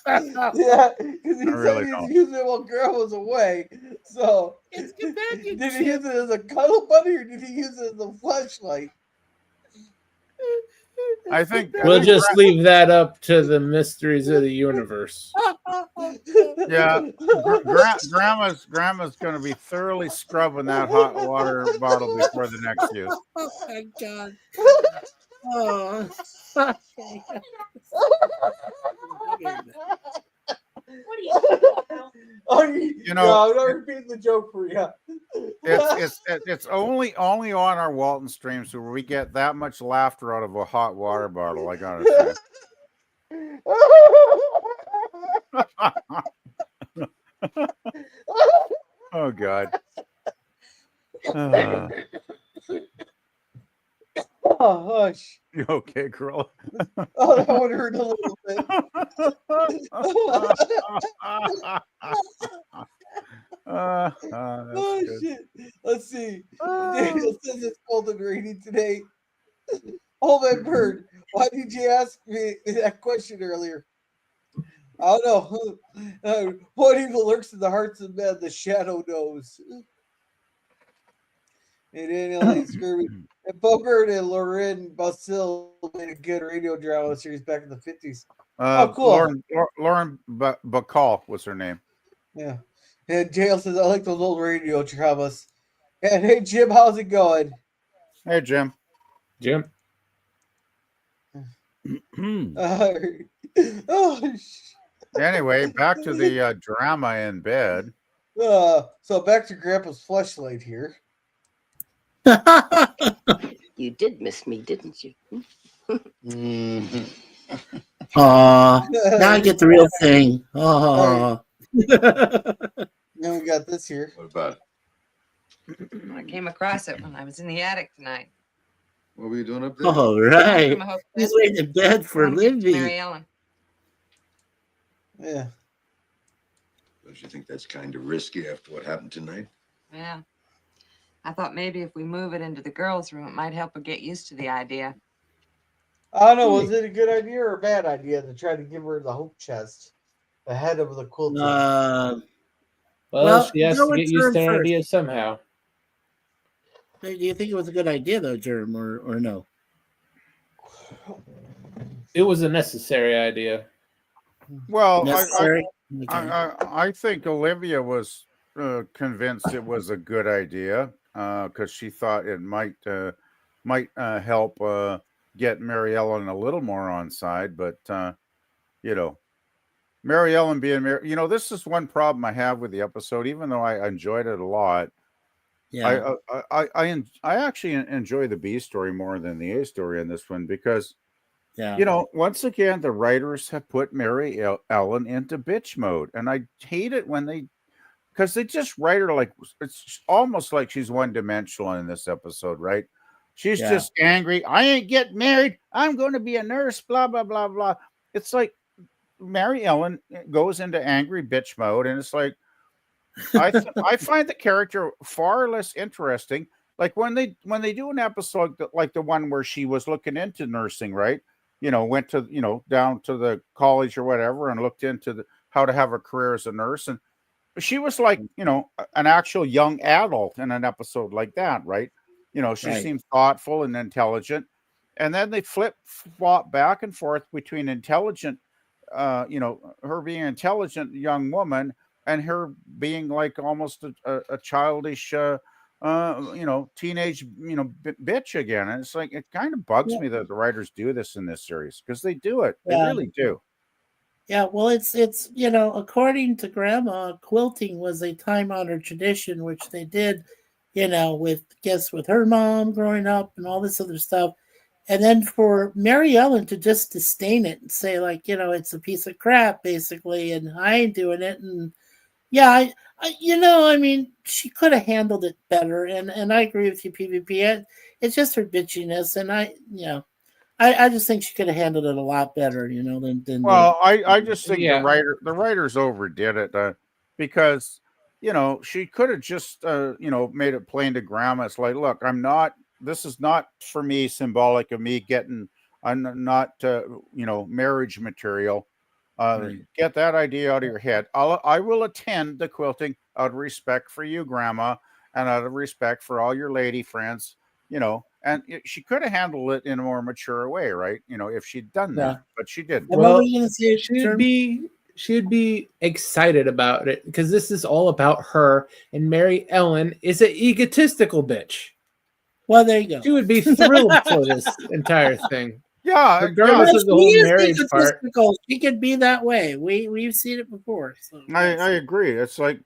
Yeah, because he said really he was don't. using it while Grandma was away. So, It's companionship. did he use it as a cuddle buddy or did he use it as a flashlight? I think We'll just leave that up to the mysteries of the universe. Yeah, grandma's going to be thoroughly scrubbing that hot water bottle before the next use. Oh my God. Oh. Okay. You know, no, I'm not repeating the joke for you. it's only on our Walton streams where we get that much laughter out of a hot water bottle. I gotta say. Oh God. Oh, hush. You okay, girl? Oh, that one hurt a little bit. Oh, good. shit. Let's see. Daniel says it's cold and rainy today. Oh, man, Bird, why did you ask me that question earlier? I don't know. What evil lurks in the hearts of men? The shadow knows. Hey, Daniel, thanks for and Bogart and Lauren Basil made a good radio drama series back in the 50s. Oh, cool. Lauren Bacall was her name. Yeah. And Jail says, I like those old radio dramas. And hey, Jim, how's it going? Hey, Jim. Jim. Anyway, back to the drama in bed. So back to Grandpa's fleshlight here. You did miss me, didn't you? Aw, now I get the real thing. Aw. Then we got this here. What about it? I came across it when I was in the attic tonight. What were you doing up there? All right. He's waiting in bed for Livy. Mary Ellen. Yeah. Don't you think that's kind of risky after what happened tonight? Yeah. I thought maybe if we move it into the girls' room, it might help her get used to the idea. I don't know. Was it a good idea or a bad idea to try to give her the hope chest ahead of the quilting? Well, she has to get used to that idea somehow. Do you think it was a good idea, though, Germ, or no? It was a necessary idea. Well, I think Olivia was convinced it was a good idea because she thought it might help get Mary Ellen a little more on side. But Mary Ellen being Mary, this is one problem I have with the episode. Even though I enjoyed it a lot, yeah, I actually enjoy the B story more than the A story in this one because. Yeah. Once again, the writers have put Mary Ellen into bitch mode. And I hate it when because they just write her like, it's almost like she's one dimensional in this episode, right? She's just angry. I ain't getting married. I'm going to be a nurse, blah, blah, blah, blah. It's like Mary Ellen goes into angry bitch mode. And it's like, I find the character far less interesting. Like when they do an episode like the one where she was looking into nursing, right? Went to, down to the college or whatever and looked into how to have a career as a nurse. And she was like, an actual young adult in an episode like that, right? She seemed thoughtful and intelligent. And then they flop back and forth between intelligent, her being an intelligent young woman and her being like almost a childish, teenage, bitch again. And it's like, it kind of bugs me that the writers do this in this series because they do it. They really do. Yeah. Well, it's, according to Grandma, quilting was a time-honored tradition, which they did, with her mom growing up and all this other stuff. And then for Mary Ellen to just disdain it and say like, it's a piece of crap basically. And I ain't doing it. And yeah, she could have handled it better, and I agree with you, PvP. It's just her bitchiness, and I just think she could have handled it a lot better, than. Well, I just think the writers overdid it because she could have just, made it plain to Grandma. It's like, look, this is not for me symbolic of me getting, I'm not, marriage material. Get that idea out of your head. I will attend the quilting out of respect for you, Grandma, and out of respect for all your lady friends, and she could have handled it in a more mature way, right? If she'd done that, but she didn't. And what were Well, you going to say? she'd be excited about it because this is all about her, and Mary Ellen is an egotistical bitch. Well, there you go. She would be thrilled for this entire thing. Yeah, regardless of the whole marriage part. She could be that way. We've seen it before. So I agree. It's like,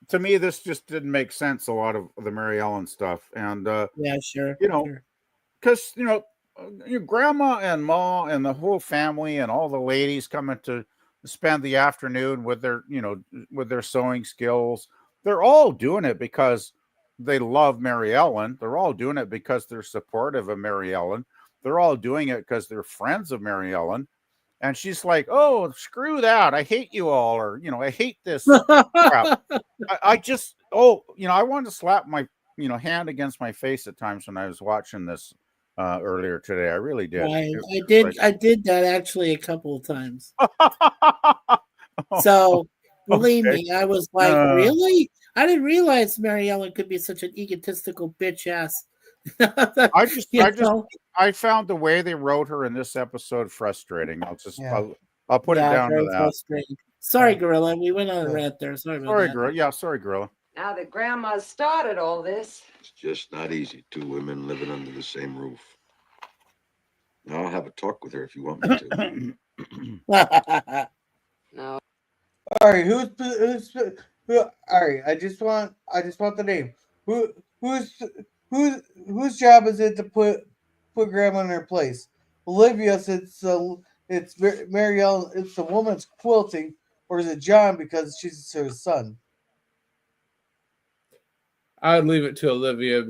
to me, this just didn't make sense. A lot of the Mary Ellen stuff, and yeah, sure. Because your Grandma and Ma and the whole family and all the ladies coming to spend the afternoon with their sewing skills. They're all doing it because they love Mary Ellen. They're all doing it because they're supportive of Mary Ellen. They're all doing it because they're friends of Mary Ellen. And she's like, oh, screw that. I hate you all. Or, I hate this crap. I wanted to slap my, hand against my face at times when I was watching this earlier today. I really did. I did that actually a couple of times. So believe me, I was like, really? I didn't realize Mary Ellen could be such an egotistical bitch ass. I found the way they wrote her in this episode frustrating. I'll put it down to that. Sorry, Gorilla. We went on a rant there. Sorry, Gorilla. Yeah, sorry, Gorilla. Now that Grandma started all this, it's just not easy. Two women living under the same roof. Now, I'll have a talk with her if you want me to. No. All right, who? All right, I just want the name. Whose job is it to put Grandma in her place? Olivia's. It's Mary Ellen. It's the woman's quilting, or is it John because she's her son? I would leave it to Olivia.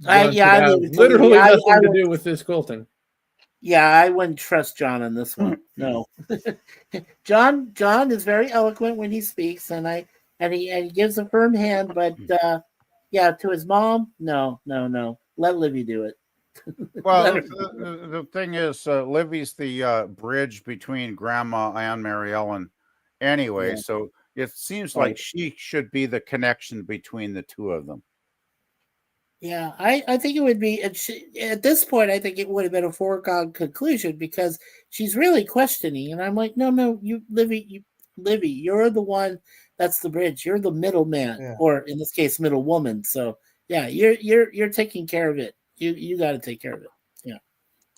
Literally nothing to do with this quilting. Yeah, I wouldn't trust John on this one. No. John is very eloquent when he speaks, and he gives a firm hand, but to his mom, no. Let Livy do it. Well, the thing is, Livy's the bridge between Grandma and Mary Ellen anyway, so it seems like she should be the connection between the two of them. Yeah, I think it would be at this point. I think it would have been a foregone conclusion because she's really questioning, and I'm like, no, Livy, you're the one that's the bridge. You're the middleman, or in this case, middle woman. So yeah, you're taking care of it. You got to take care of it.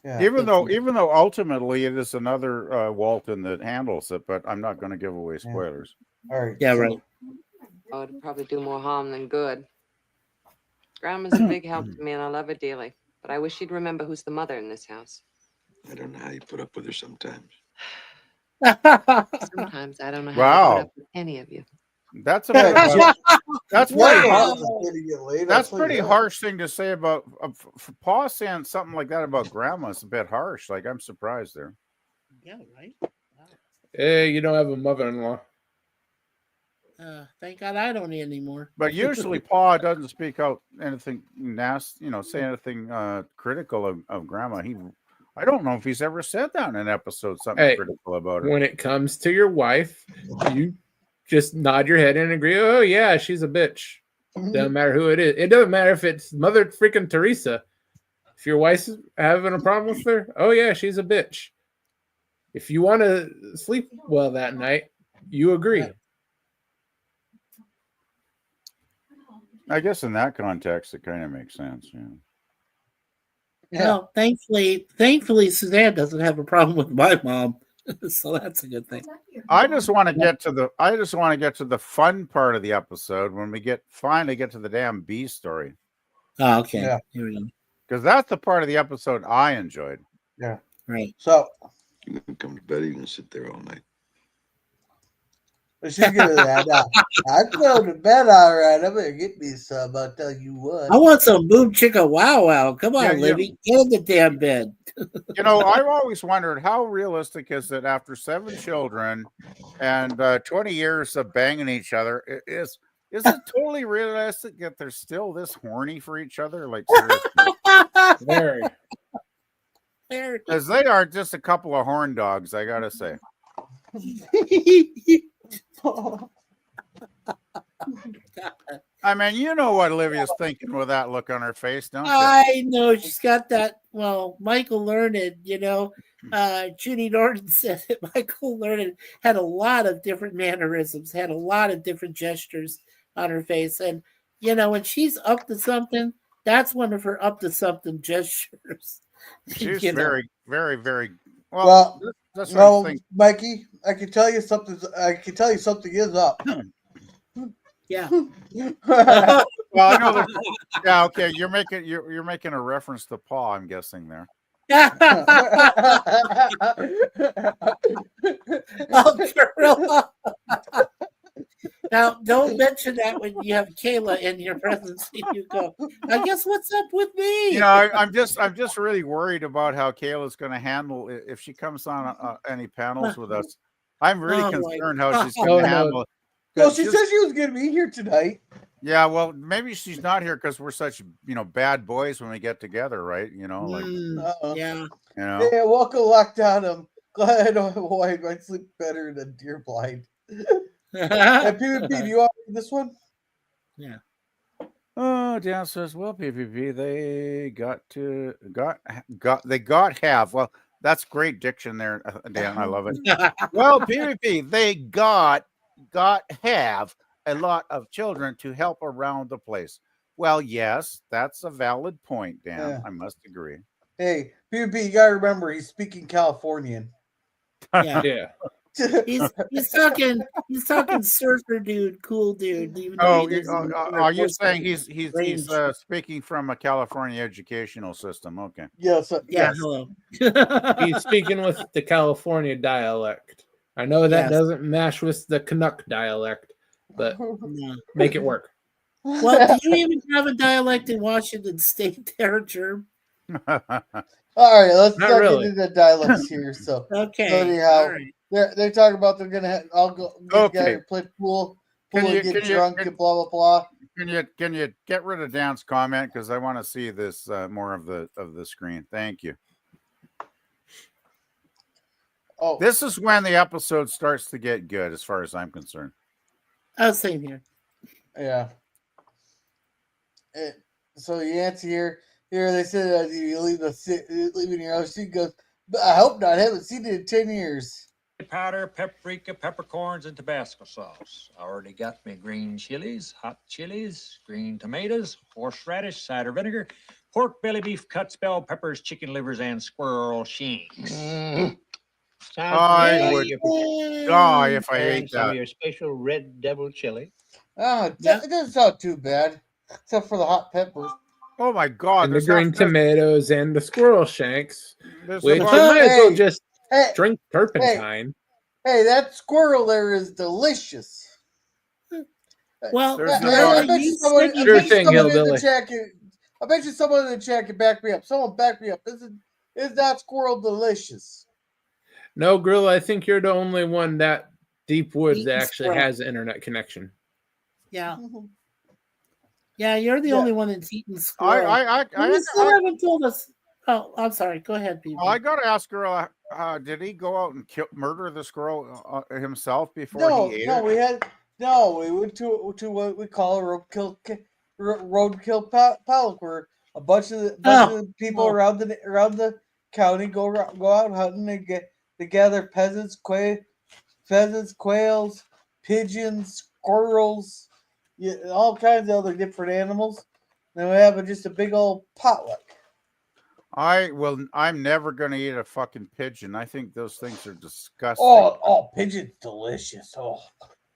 Yeah. Even though ultimately it is another Walton that handles it, but I'm not going to give away spoilers. All right. Yeah, right. Oh, it'd probably do more harm than good. Grandma's a big help to me, and I love her dearly. But I wish she'd remember who's the mother in this house. I don't know how you put up with her sometimes. Sometimes I don't know how to put up with any of you. That's pretty harsh thing to say about Pa saying something like that about Grandma. It's a bit harsh. Like, I'm surprised there. Yeah, right. Wow. Hey, you don't have a mother-in-law. Thank God I don't anymore. But usually Pa doesn't speak out anything nasty, say anything critical of Grandma. I don't know if he's ever said that in an episode, something critical about her. When it comes to your wife, you just nod your head and agree, oh yeah, she's a bitch. Doesn't matter who it is. It doesn't matter if it's Mother freaking Teresa. If your wife's having a problem with her, oh yeah, she's a bitch. If you want to sleep well that night, you agree. I guess in that context, it kind of makes sense. Yeah. Well, thankfully, Suzanne doesn't have a problem with my mom, so that's a good thing. I just want to get to the fun part of the episode when we finally get to the damn bee story. Oh, okay. Yeah. Here we go. Because that's the part of the episode I enjoyed. Yeah. Right. So you can come to bed. You can sit there all night. She's gonna I'd go to bed all right. I'm gonna get me some. I'll tell you what. I want some boom chicka wow. Come on, Libby. Get in the damn bed. I've always wondered how realistic is it after 7 children and 20 years of banging each other? Is it totally realistic that they're still this horny for each other? Like seriously, Very. because they are just a couple of horn dogs. I gotta say. I mean, you know what Olivia's thinking with that look on her face, don't you? I know she's got that. Well, Michael Learned, Judy Norton said that Michael Learned had a lot of different mannerisms, had a lot of different gestures on her face. And, when she's up to something, that's one of her up to something gestures. She's very, very, very well. That's what I think. Mikey, I can tell you something. I can tell you something is up. Yeah. Well, I know that. Yeah. Okay. You're making a reference to Paul. I'm guessing there. Oh, now, don't mention that when you have Kayla in your presence. You go, I guess what's up with me? I'm just really worried about how Kayla's going to handle it if she comes on any panels with us. I'm really concerned how she's going to handle it. Well, she said she was going to be here tonight. Yeah, well, maybe she's not here because we're such bad boys when we get together, right? Yeah. Hey, welcome lockdown. I'm glad I don't have a wife. I sleep better than deer blind. Hey, PvP, do you want this one? Yeah. Oh, Dan says, well, PvP, they got have. Well, that's great diction there, Dan. I love it. Well, PvP, they got have a lot of children to help around the place. Well, yes, that's a valid point, Dan. Yeah. I must agree. Hey, PvP, you gotta remember he's speaking Californian. Yeah. He's talking surfer dude, cool dude. Even are you saying he's speaking from a California educational system? Okay. Yes. Yeah. Hello. He's speaking with the California dialect. I know that doesn't mash with the Canuck dialect, but make it work. Well, do you even have a dialect in Washington State there, Germ? All right, let's not really. get into the dialects here. So okay. So anyhow, they're talking about they're gonna all go together, play pool, and get drunk, and blah blah blah. Can you get rid of Dan's comment because I want to see this more of the screen. Thank you. Oh, this is when the episode starts to get good, as far as I'm concerned. Same here. Yeah. So you answer here. Here they said you leaving your house. She goes, but I hope not. I haven't seen it in 10 years. Powder, paprika, peppercorns, and Tabasco sauce. I already got me green chilies, hot chilies, green tomatoes, horseradish, cider vinegar, pork belly beef cuts, bell peppers, chicken livers, and squirrel shanks. I would die if I ate some that. of your special red devil chili. Oh, it doesn't sound too bad, except for the hot peppers. Oh my God! And the green tomatoes and the squirrel shanks, which you might as well just drink turpentine. Hey, that squirrel there is delicious. Well, I bet you someone in the chat can back me up. Someone back me up. Is that squirrel delicious? No, Grill, I think you're the only one that Deep Woods actually has an internet connection. Yeah. Yeah, you're the only one that's eating squirrel. You still haven't told us. Oh, I'm sorry. Go ahead, people. I got to ask Girl, did he go out and murder the squirrel himself before he ate it? We went to what we call a roadkill paddock, where a bunch of the people around the county go out hunting. They gather pheasants, quails, pigeons, squirrels, all kinds of other different animals. Then we have just a big old potluck. I'm never going to eat a fucking pigeon. I think those things are disgusting. Oh, pigeon's delicious. Oh,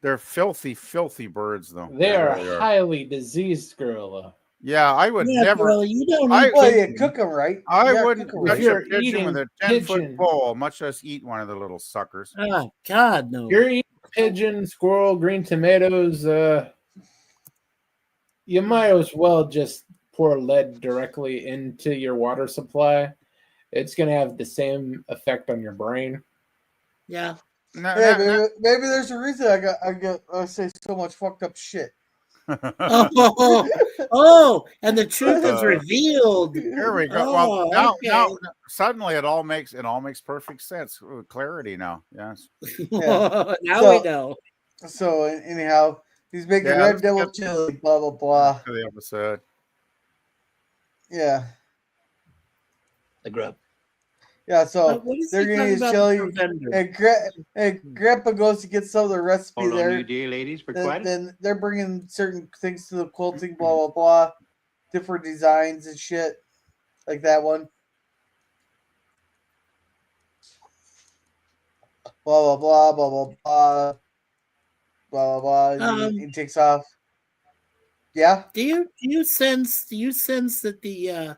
they're filthy, filthy birds, though. They are highly diseased, gorilla. Yeah, I would never. Gorilla, you don't you cook them right. I wouldn't touch a pigeon with a 10-foot pole, much less eat one of the little suckers. Oh God, no! You're eating pigeon, squirrel, green tomatoes. You might as well just pour lead directly into your water supply. It's going to have the same effect on your brain. Yeah. Maybe there's a reason I say so much fucked up shit. And the truth is revealed. Here we go. Oh, Well, now okay. suddenly it all makes perfect sense. Clarity now. Yes. Now So- we know. So anyhow, he's making Yeah, red let's devil get- chili. Blah blah blah. To the episode. Yeah. The grub. Yeah, so What is they're he gonna talking use about chili, the vendor? and Grandpa goes to get some of the recipe Hold on, there. you dear ladies, for Then, quiet. then they're bringing certain things to the quilting, blah blah blah, different designs and shit, like that one. Blah blah blah blah blah blah blah blah blah. He takes off. Yeah. Do you sense that the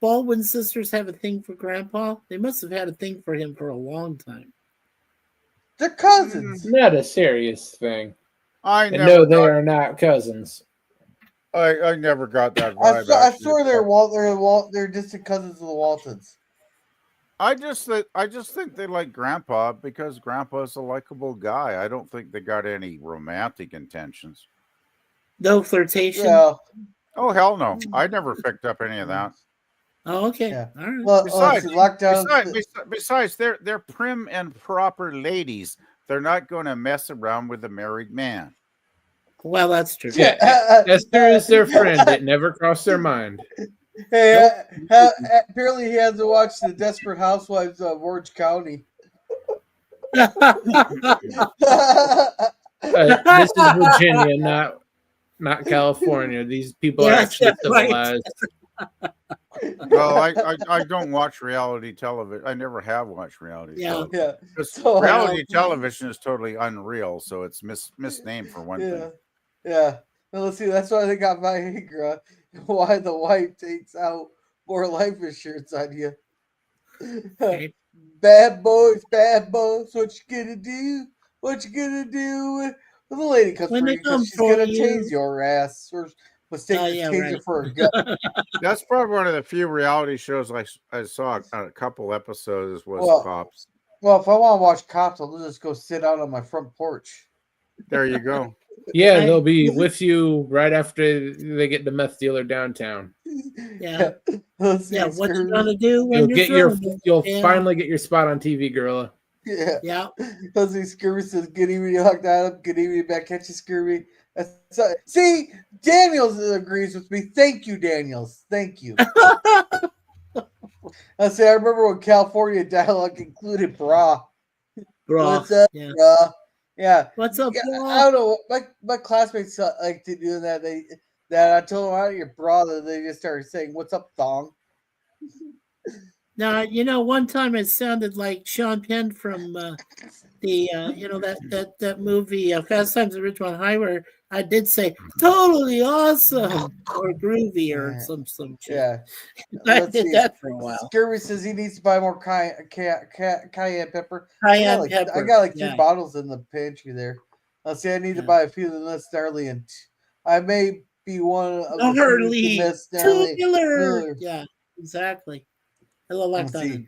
Baldwin sisters have a thing for Grandpa? They must have had a thing for him for a long time. They're cousins. Not a serious thing. I And never no, they got- are not cousins. I never got that I vibe. I actually. swear they're distant cousins of the Waltons. I just think they like Grandpa because Grandpa's a likable guy. I don't think they got any romantic intentions. No flirtation. Yeah. Oh hell no! I never picked up any of that. Oh, okay. Yeah. All right. Well, Besides, lockdown. besides, they're prim and proper ladies. They're not going to mess around with a married man. Well, that's true. Yeah, Esther is their friend. It never crossed their mind. Hey, apparently he has to watch the Desperate Housewives of Orange County. This is Virginia, not California. These people are actually civilized. Well, I don't watch reality television. I never have watched reality television. Yeah. Because So, reality television is totally unreal, so it's misnamed for one thing. Yeah. Well, let's see. That's why they got Viagra. Why the wife takes out more life insurance on you. Bad boys. What you gonna do? What you gonna do when the lady comes When for they you? come Because she's for gonna you. tase your ass or mistake the yeah, taser right. for a gun. That's probably one of the few reality shows I saw a couple episodes was Well, Cops. Well, if I want to watch Cops, I'll just go sit out on my front porch. There you go. Yeah, they'll be with you right after they get the meth dealer downtown. Yeah. Let's see, Yeah. What you screw- gonna do when You'll yeah. finally get your spot on TV, Gorilla. Yeah. Yeah. Let's see, Scurvy says, "Good evening, Hawk that up. Good evening, back at you, Scurvy." See, Daniels agrees with me. Thank you, Daniels. Thank you. I say, I remember when California dialogue included bra. What's up, Yeah. bra? Yeah. What's up, Yeah, bra? I don't know. My classmates like to do that. I told them out your bra, that they just started saying, "What's up, thong?" Now, one time it sounded like Sean Penn from the that movie Fast Times at Ridgemont High, where I did say totally awesome or groovy or some shit. Yeah. I Let's did see. that for a while. Scurvy says he needs to buy more cayenne pepper. Cayenne I pepper, got like two yeah. bottles in the pantry there. Let's see. I need to Yeah. buy a few of them gnarly, and I may be one of the few Gnarly, to miss gnarly. tubular. Yeah, exactly. I love Let's lockdown. see.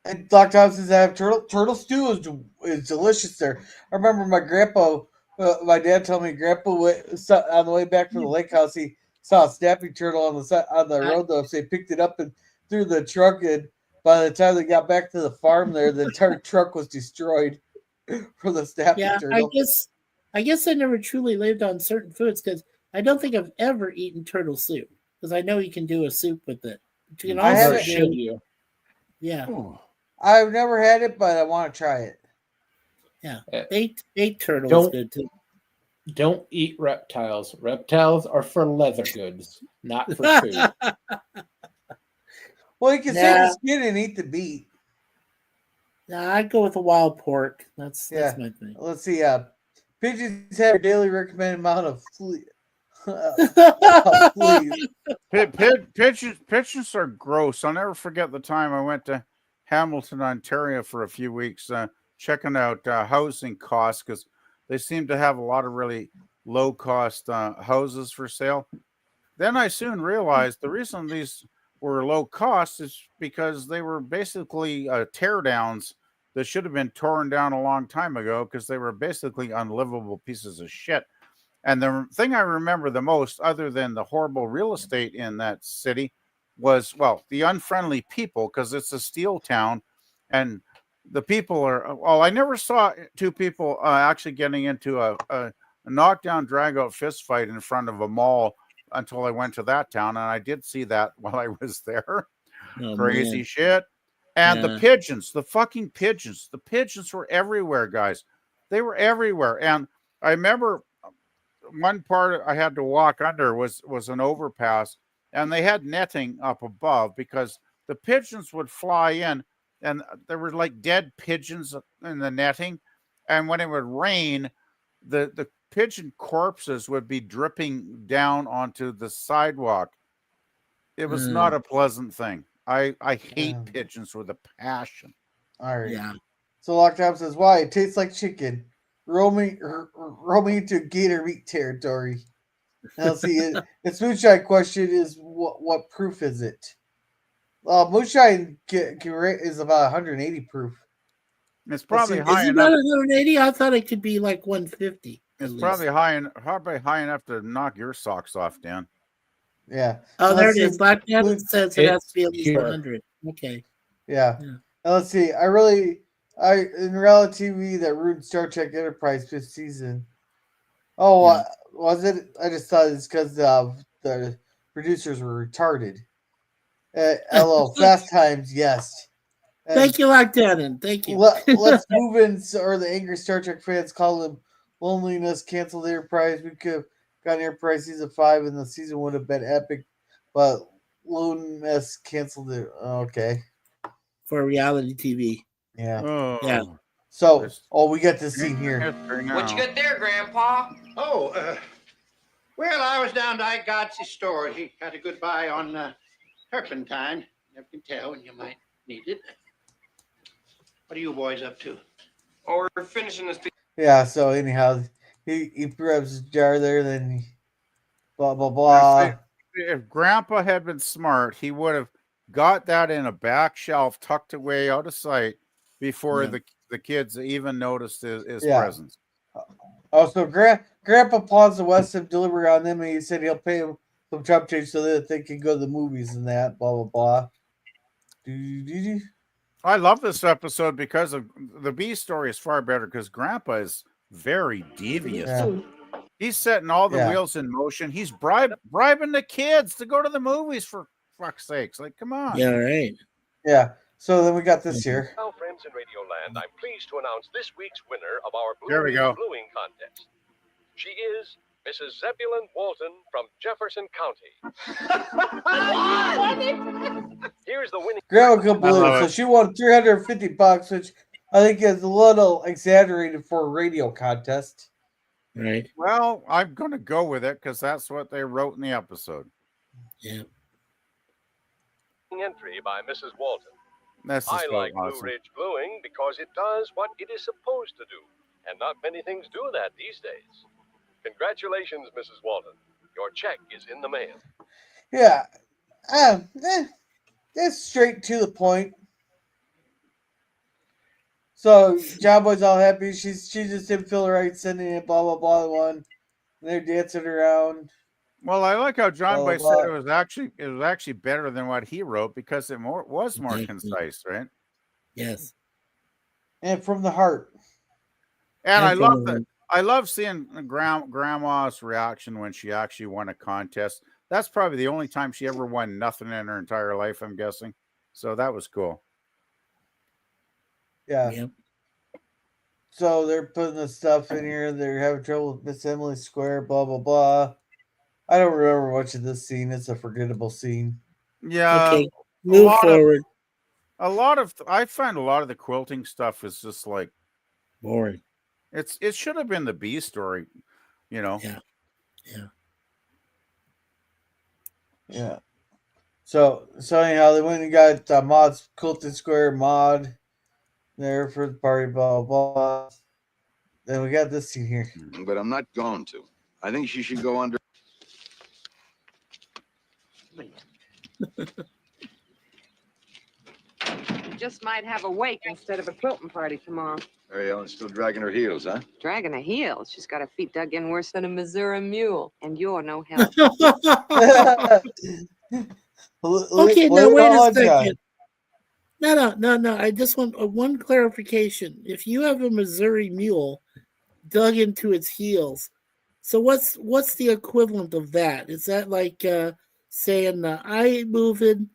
And Lockdown says I have turtle stew is delicious there. I remember my grandpa, my dad told me grandpa on the way back from the lake house, he saw a snapping turtle on the road though, so he picked it up and threw the truck in. By the time they got back to the farm there, the entire truck was destroyed for the snapping Yeah, turtle. I guess I never truly lived on certain foods because I don't think I've ever eaten turtle soup because I know you can do a soup with it. But you can I also haven't- do, yeah, I've never had it, but I want to try it. yeah. Baked turtle is Don't- good too. Don't eat reptiles. Reptiles are for leather goods, not for food. Well, you can save the skin and eat the meat. Nah, I'd go with a wild pork. That's my thing. Let's see. Pigeons have a daily recommended amount of fleas. Pigeons are gross. I'll never forget the time I went to Hamilton, Ontario for a few weeks, checking out housing costs because they seem to have a lot of really low cost houses for sale. Then I soon realized the reason these were low cost is because they were basically tear downs that should have been torn down a long time ago because they were basically unlivable pieces of shit. And the thing I remember the most, other than the horrible real estate in that city, was, well, the unfriendly people, because it's a steel town, and the people are, well, I never saw two people actually getting into a knockdown, drag-out fist fight in front of a mall until I went to that town, and I did see that while I was there. Oh, Crazy man. shit. And Yeah. the pigeons, the fucking pigeons, the pigeons were everywhere, guys. They were everywhere. And I remember one part I had to walk under was an overpass, and they had netting up above because the pigeons would fly in, and there were like dead pigeons in the netting. And when it would rain, the pigeon corpses would be dripping down onto the sidewalk. It was not a pleasant thing. I hate pigeons with a passion. All right. Yeah. So Lockdown says, why? It tastes like chicken. Roaming into gator meat territory. Now see, its moonshine question is what proof is it? Moonshine is about 180 proof. It's probably Is high it enough. not 180? I thought it could be like 150. It's probably high enough to knock your socks off, Dan. Yeah. Oh, there it is. Black Dan says it has to be at least here. 100. Okay. Yeah. Now let's see. In reality TV that ruined Star Trek Enterprise 5th season. Oh, was it? I just thought it's because the producers were retarded. LOL. Fast Times, yes. And Thank you, Lockdown. Thank you. let's move in, or the angry Star Trek fans call them loneliness, canceled Enterprise. We could have got Enterprise season 5 and the season would have been epic, but loneliness canceled it. Okay. For reality TV. Yeah. Oh. Yeah. So, we got this scene here. What you got there, Grandpa? Oh, well, I was down to Ike Gott's store. He got a good buy on turpentine. Never can tell when you might need it. What are you boys up to? Oh, we're finishing this. Yeah, so anyhow, he grabs his jar there, then he blah, blah, blah. If Grandpa had been smart, he would have got that in a back shelf tucked away out of sight before the kids even noticed his presence. Oh, so Grandpa pawns the West of delivery on them, and he said he'll pay him some chump change so that they can go to the movies and that, blah, blah, blah. I love this episode because of the B story is far better because Grandpa is very devious. Yeah. He's setting all the wheels in motion. He's bribing the kids to go to the movies, for fuck's sakes. Like, come on. Yeah, right. Yeah. So then we got this here. Now, friends in Radioland, I'm pleased to announce this week's winner of our There we go. Bluing contest. She is Mrs. Zebulon Walton from Jefferson County. Here's the winning. Grandma could blue, so she won $350, which I think is a little exaggerated for a radio contest. Right. Well, I'm going to go with it because that's what they wrote in the episode. Yeah. Entry by Mrs. Walton. That's just I like awesome. Blue Ridge Bluing because it does what it is supposed to do, and not many things do that these days. Congratulations, Mrs. Walton. Your check is in the mail. Yeah. It's straight to the point. So John Boy's all happy. She just didn't feel right sending it, blah blah blah. One, and they're dancing around. Well, I like how John Blah, Boy blah, said blah. it was actually better than what he wrote because it was more concise, right? Yes. And from the heart. And I from love the that. I love seeing Grandma's reaction when she actually won a contest. That's probably the only time she ever won nothing in her entire life, I'm guessing. So that was cool. Yeah. Yep. So they're putting the stuff in here. They're having trouble with Miss Emily Square, blah blah blah. I don't remember much of this scene. It's a forgettable scene. Yeah. Okay. Move forward. I find a lot of the quilting stuff is just like boring. It should have been the B story, you know. Yeah. Yeah. Yeah. So anyhow, they went and got Maud's Quilting Square mod there for the party, blah blah blah. Then we got this scene here. But I'm not going to. I think she should go under. just might have a wake instead of a quilting party tomorrow. Mary Ellen's still dragging her heels, huh? Dragging her heels. She's got her feet dug in worse than a Missouri mule. And you're no help. Okay, now wait a second. No. I just want one clarification. If you have a Missouri mule dug into its heels, so what's the equivalent of that? Is that like saying I ain't moving,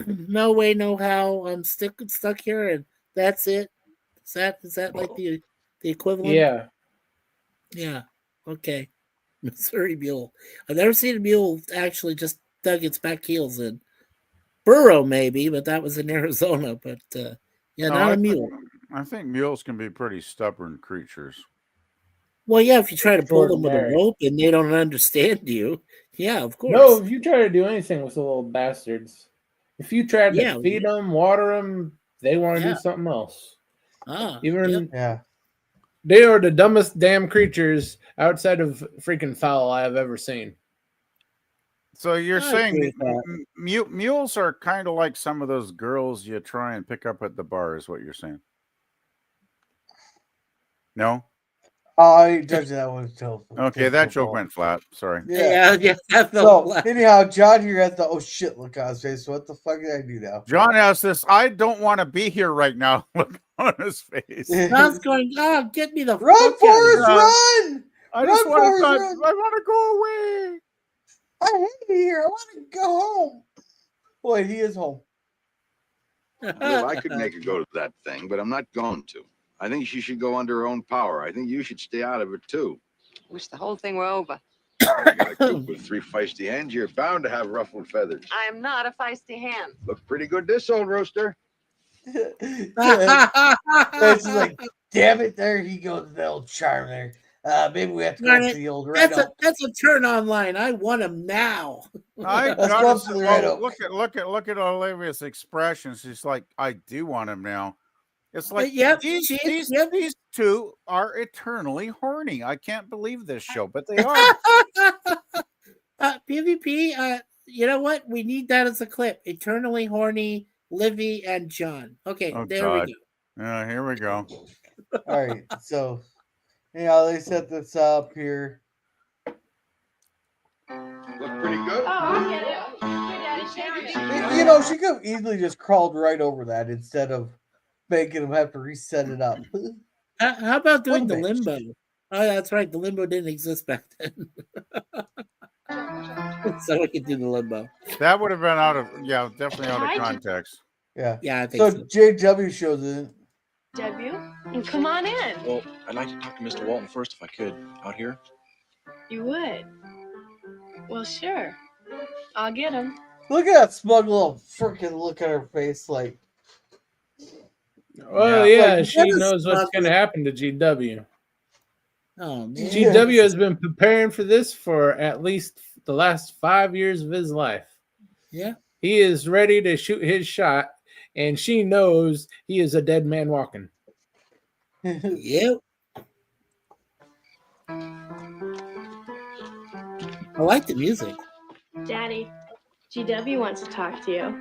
no way, no how, I'm stuck here, and that's it? Is that like the equivalent? Yeah. Yeah. Okay. Missouri mule. I've never seen a mule actually just dug its back heels in. Burro maybe, but that was in Arizona. But not a mule. I think mules can be pretty stubborn creatures. Well, yeah, if you try to pull them with a rope and they don't understand you, yeah, of course. No, if you try to do anything with the little bastards, if you try to feed them, water them, they want to do something else. They are the dumbest damn creatures outside of freaking fowl I have ever seen. So you're saying mules are kind of like some of those girls you try and pick up at the bar, is what you're saying? No? Oh, I didn't touch that one until. Okay, that joke went flat. Sorry. Yeah. That felt flat. Anyhow, John here has the shit look on his face. So what the fuck did I do now? John has this I don't want to be here right now look on his face. John's going, get me the run, fuck Forrest, out. run! I just want to go away. I hate it here. I want to go home. Boy, he is home. Well, I could make her go to that thing, but I'm not going to. I think she should go under her own power. I think you should stay out of it, too. Wish the whole thing were over. You got a coop with 3 feisty hens, you're bound to have ruffled feathers. I am not a feisty hen. Look pretty good, this old rooster. It's just like, damn it, there he goes, the old charm there. Maybe we have to go to the old That's a turn on line. I want him now. I gotta say, well, look at Olivia's expression. She's like, I do want him now. It's like these two are eternally horny. I can't believe this show, but they are. PvP, you know what? We need that as a clip. Eternally horny, Livy and John. Okay, there we go. Yeah, here we go. All right, so they set this up here. Look pretty good. Oh, I'll get it. She could have easily just crawled right over that instead of making him have to reset it up. How about doing the limbo? Oh, that's right. The limbo didn't exist back then. So we could do the limbo. That would have been definitely out of context. Yeah. Yeah, I think so. JW shows in. W, come on in. Well, I'd like to talk to Mr. Walton first if I could. Out here? You would? Well, sure. I'll get him. Look at that smug little freaking look at her face, like. Well, she knows what's going to happen to GW. Oh, man. GW has been preparing for this for at least the last 5 years of his life. Yeah. He is ready to shoot his shot, and she knows he is a dead man walking. Yep. I like the music. Daddy, GW wants to talk to you.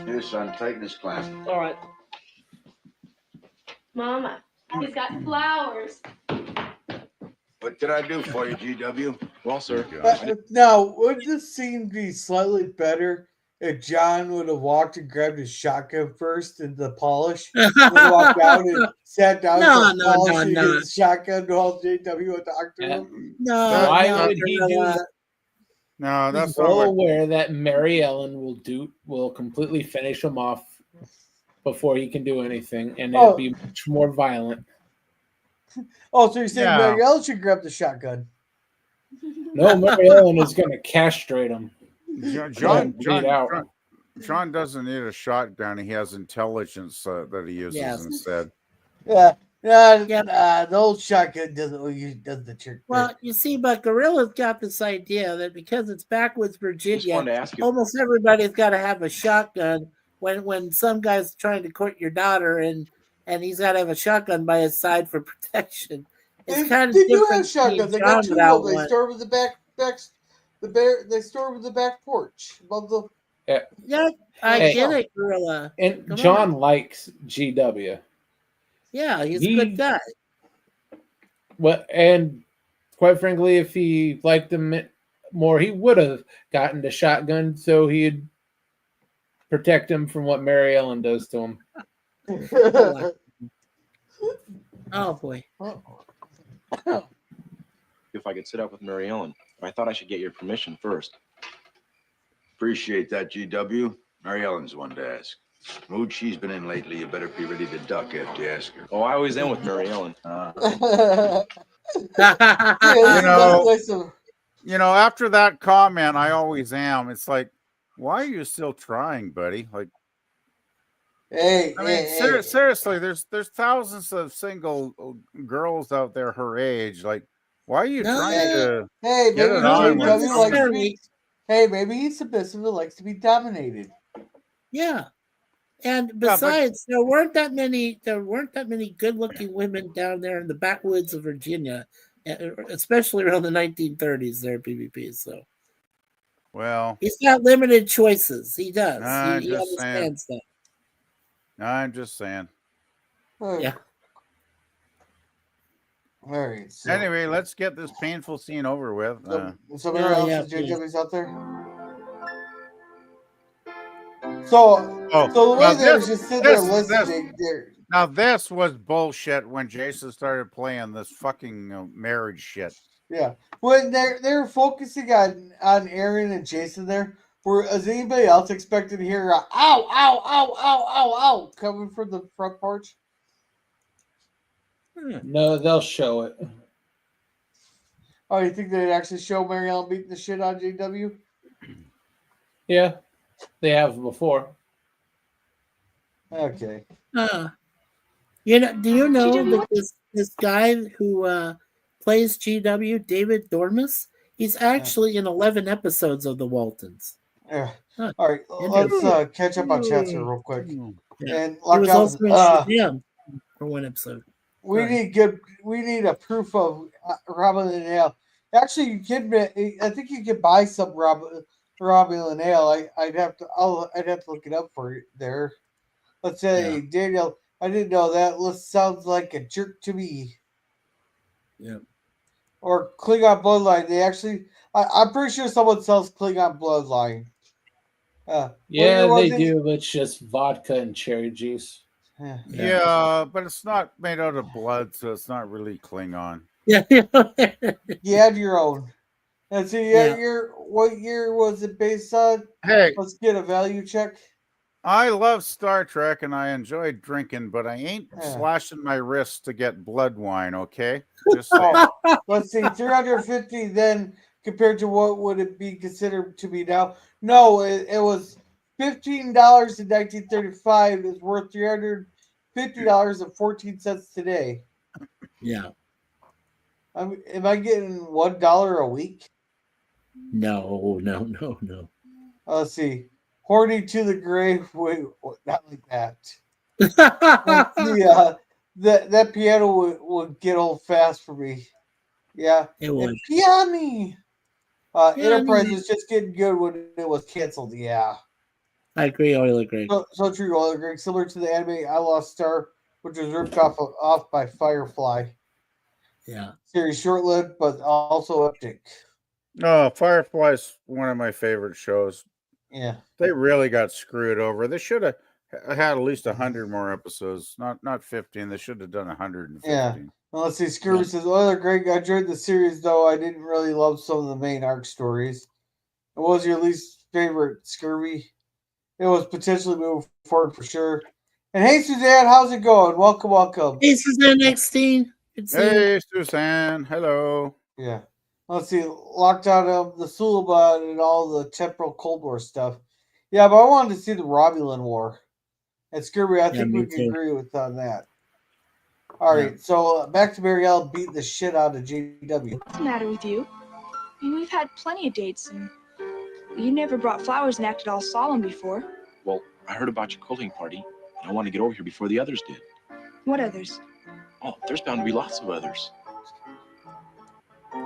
Here, son, tighten this clamp. All right. Mama, he's got flowers. What did I do for you, GW? Well, sir. Now, would this scene be slightly better if John would have walked and grabbed his shotgun first and the polish, and walked out and sat down polishing his shotgun while JW would talk to him? Why would he do that? No, that's so aware that Mary Ellen will completely finish him off before he can do anything, and it'll be much more violent. Oh, so you're saying Mary Ellen should grab the shotgun? No, Mary Ellen is going to castrate him. John doesn't need a shotgun. He has intelligence that he uses instead. Yeah. The old shotgun does the trick. Well, you see, but Gorilla's got this idea that because it's backwoods Virginia, almost everybody's got to have a shotgun when some guy's trying to court your daughter and he's got to have a shotgun by his side for protection. It's kind of different. They do have shotguns. They got 2 of them. They store with the back. They store with the back porch above the. Yeah, I get it, Gorilla. And Come John on. likes GW. Yeah, he's a good guy. And quite frankly, if he liked him more, he would have gotten the shotgun so he'd protect him from what Mary Ellen does to him. Oh boy. If I could sit up with Mary Ellen, I thought I should get your permission first. Appreciate that, GW. Mary Ellen's one to ask. Mood she's been in lately, you better be ready to duck after you ask her. Oh, I always am with Mary Ellen. You know, after that comment, I always am. It's like, why are you still trying, buddy? Like, seriously, there's thousands of single girls out there her age. Like, why are you trying to Hey, get it on? Maybe he's submissive and likes to be dominated. Yeah. And besides, there weren't that many good-looking women down there in the backwoods of Virginia, especially around the 1930s there at PvP. So, well, he's got limited choices. He does. He just understands that. I'm just saying. Yeah. All right. So, anyway, let's get this painful scene over with. Somebody else, JW's out there. So the way they're just sitting there listening. Now this was bullshit when Jason started playing this fucking marriage shit. Yeah, when they're focusing on Aaron and Jason there. Is anybody else expecting to hear ow, ow, ow, ow, ow, ow coming from the front porch? No, they'll show it. Oh, you think they'd actually show Mary Ellen beating the shit out of JW? Yeah, they have before. Okay. Do you know that this guy who plays GW, David Dormus, he's actually in 11 episodes of the Waltons. Yeah. All right, let's catch up on chats here real quick. Yeah. And he was also in Shazam for one episode. We need a proof of Robin and Ale. Actually, you can. I think you can buy some Robin and Ale. I'd have to look it up for you there. Let's say Daniel. I didn't know that. List sounds like a jerk to me. Yeah. Or Klingon Bloodline. They actually. I'm pretty sure someone sells Klingon Bloodline. Yeah, they do. But it's just vodka and cherry juice. Yeah, but it's not made out of blood, so it's not really Klingon. Yeah, you had your own. And so, what year was it based on? Hey, let's get a value check. I love Star Trek and I enjoy drinking, but I ain't slashing my wrists to get blood wine. Okay, just let's see, 350 then compared to what would it be considered to be now? No, it was $15 in 1935 is worth $350.14 today. Yeah. Am I getting $1 a week? No. Let's see. Horny to the grave. Wait, not like that. That piano would get old fast for me. Yeah. It would. Piano. Enterprise was just getting good when it was canceled. Yeah. I agree, Oiler Greg. So true, Oiler Greg. Similar to the anime I Lost Star, which was ripped off by Firefly. Yeah. Series short-lived, but also epic. No, Firefly's one of my favorite shows. Yeah. They really got screwed over. They should have had at least 100 more episodes. Not 15. They should have done 115. Yeah. Well, let's see. Scurvy says, Oiler Greg, I enjoyed the series, though I didn't really love some of the main arc stories. What was your least favorite, Scurvy? It was potentially moving forward for sure. And hey, Suzanne, how's it going? Welcome. Hey, Suzanne X-Teen. Hey, Suzanne. Hello. Yeah. Let's see. Lockdown of the Suliban and all the temporal Cold War stuff. Yeah, but I wanted to see the Romulan War. And Scurvy, I think we can agree with on that. All right, so back to Mary Ellen beating the shit out of JW. What's the matter with you? I mean, we've had plenty of dates, and you never brought flowers and acted all solemn before. Well, I heard about your quilting party, and I wanted to get over here before the others did. What others? Oh, there's bound to be lots of others.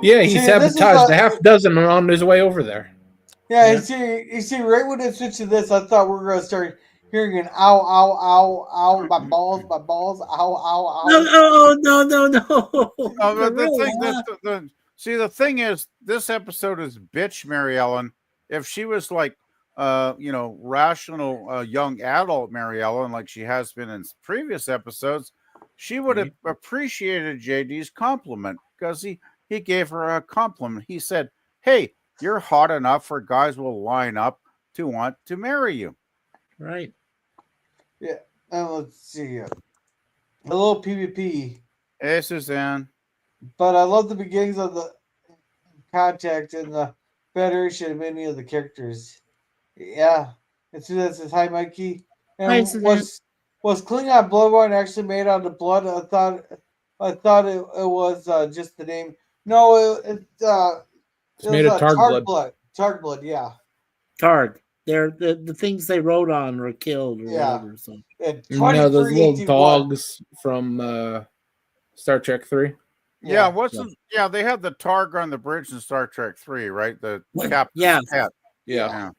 Yeah, he sabotaged a half dozen on his way over there. Yeah, you see, right when it switched to this, I thought we were gonna start hearing an ow, ow, ow, ow, my balls, ow, ow, ow. No. The thing is, this episode is bitch Mary Ellen. If she was like, rational young adult Mary Ellen, like she has been in previous episodes, she would have appreciated JD's compliment because he gave her a compliment. He said, "Hey, you're hot enough for guys will line up to want to marry you." Right. Yeah. And let's see. A little PvP. Hey, Suzanne. But I love the beginnings of the contact and the federation of many of the characters. Yeah. And so that says, hi, Mikey. And Hi, Suzanne. was Klingon bloodwine actually made out of blood? I thought it was just the name. No, it made of Targ blood. Targ blood, yeah. Targ. They're the things they wrote on were killed or whatever. So. No, those little dogs from Star Trek 3. Yeah, they had the Targ on the bridge in Star Trek 3, right? The captain's pet. Yeah.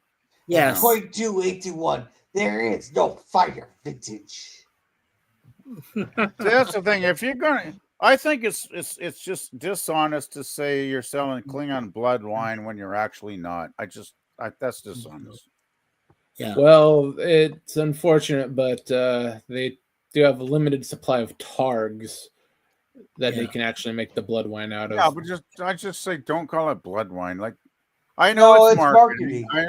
Yes. 2281. There is no fire vintage. See, that's the thing. If you're gonna, I think it's just dishonest to say you're selling Klingon blood wine when you're actually not. That's dishonest. Yeah. Well, it's unfortunate, but they do have a limited supply of Targs that they can actually make the blood wine out of. Yeah, but I just say don't call it blood wine. Like, I know it's marketing. I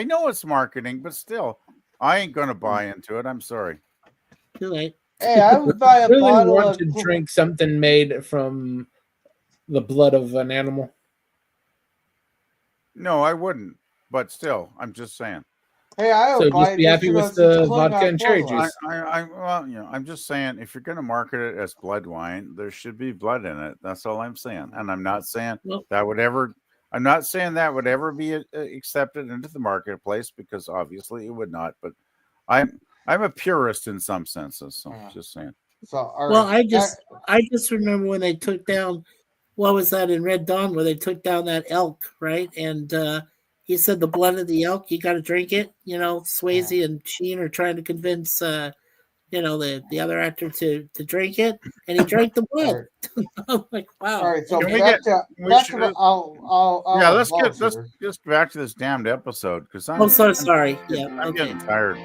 know it's marketing, but still, I ain't gonna buy into it. I'm sorry. Too late. Hey, I would buy a really bottle want of to drink something made from the blood of an animal. No, I wouldn't. But still, I'm just saying. Hey, I would buy just be happy with the vodka and cherry juice. I'm just saying, if you're going to market it as blood wine, there should be blood in it. That's all I'm saying. And I'm not saying that would ever be accepted into the marketplace, because obviously it would not. But I'm a purist in some senses. So just saying. So, well, I just remember when they took down, what was that in Red Dawn, where they took down that elk, right? And he said the blood of the elk, you got to drink it. You know, Swayze and Sheen are trying to convince, the other actor to drink it, and he drank the blood. I'm like, wow. All right, so let's get back to this damned episode, because I'm so sorry. I'm getting tired.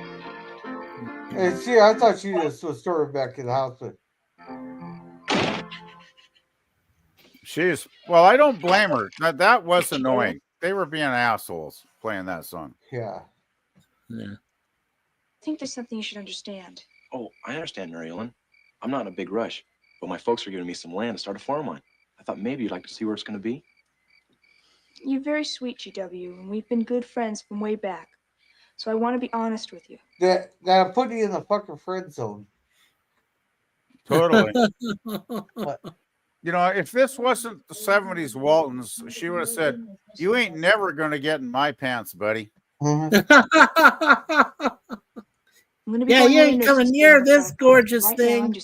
Hey, see, I thought she just was stored back in the house, but I don't blame her. That was annoying. They were being assholes playing that song. Yeah. I think there's something you should understand. Oh, I understand, Mary Ellen. I'm not in a big rush, but my folks are giving me some land to start a farm on. I thought maybe you'd like to see where it's going to be. You're very sweet, GW, and we've been good friends from way back. So I want to be honest with you. That I'm putting you in the fucking friend zone. Totally. If this wasn't the 70s Waltons, she would have said, "You ain't never going to get in my pants, buddy." Yeah, you ain't coming near this gorgeous thing.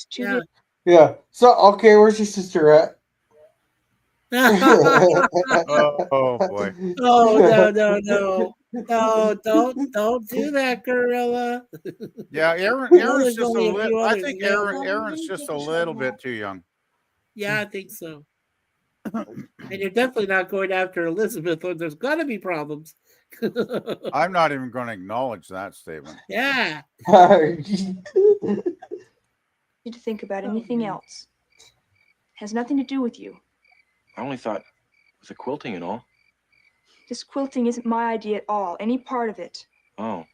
Yeah. So, okay, where's your sister at? Oh boy. No. No, don't do that, Gorilla. Yeah, Aaron's just a little. I think Aaron's just a little bit too young. Yeah, I think so. And you're definitely not going after Elizabeth when there's got to be problems. I'm not even going to acknowledge that statement. Yeah. Need to think about anything else. Has nothing to do with you. I only thought with the quilting and all. This quilting isn't my idea at all. Any part of it. Oh.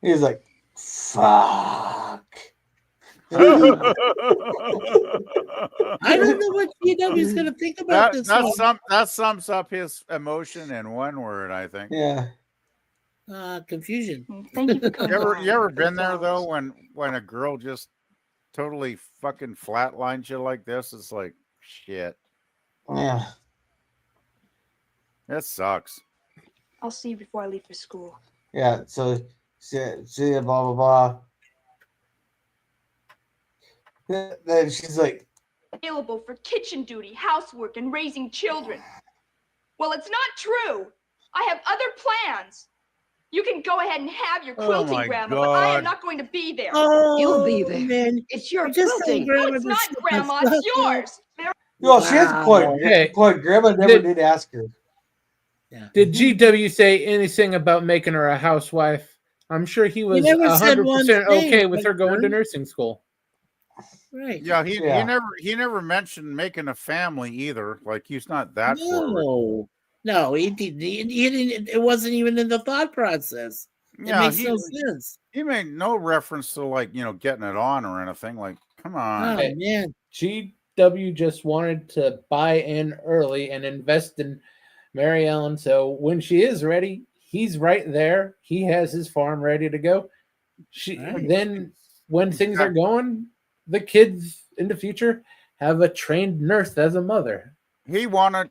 He's like, fuck. I don't know what GW's going to think about this. That sums up his emotion in one word, I think. Yeah. Confusion. Thank you for coming. You ever been there though when a girl just totally fucking flatlines you like this? It's like shit. Yeah. It sucks. I'll see you before I leave for school. Yeah. So see ya, blah blah blah. Then she's like, Available for kitchen duty, housework, and raising children. Well, it's not true. I have other plans. You can go ahead and have your Oh, quilting, my Grandma, but I am God. not going to be there. Oh, You'll be there. man. It's your You just told quilting. No, Grandma it's to not, shut the Grandma. fuck It's up. yours. Well, she has a point. Hey, Point. Grandma never did- did ask her. Yeah. Did GW say anything about making her a housewife? I'm sure he was never said 100% one okay thing, with her going to Vern. nursing school. Right. Yeah, he Yeah. never mentioned making a family either. Like he's not that forward. No, he didn't. He didn't. It wasn't even in the thought process. It Yeah, makes he no sense. he made no reference to like getting it on or anything. Like, come on. Oh man. GW just wanted to buy in early and invest in Mary Ellen, so when she is ready, he's right there. He has his farm ready to go. Right. Then when things are going, the kids in the future have a trained nurse as a mother. He wanted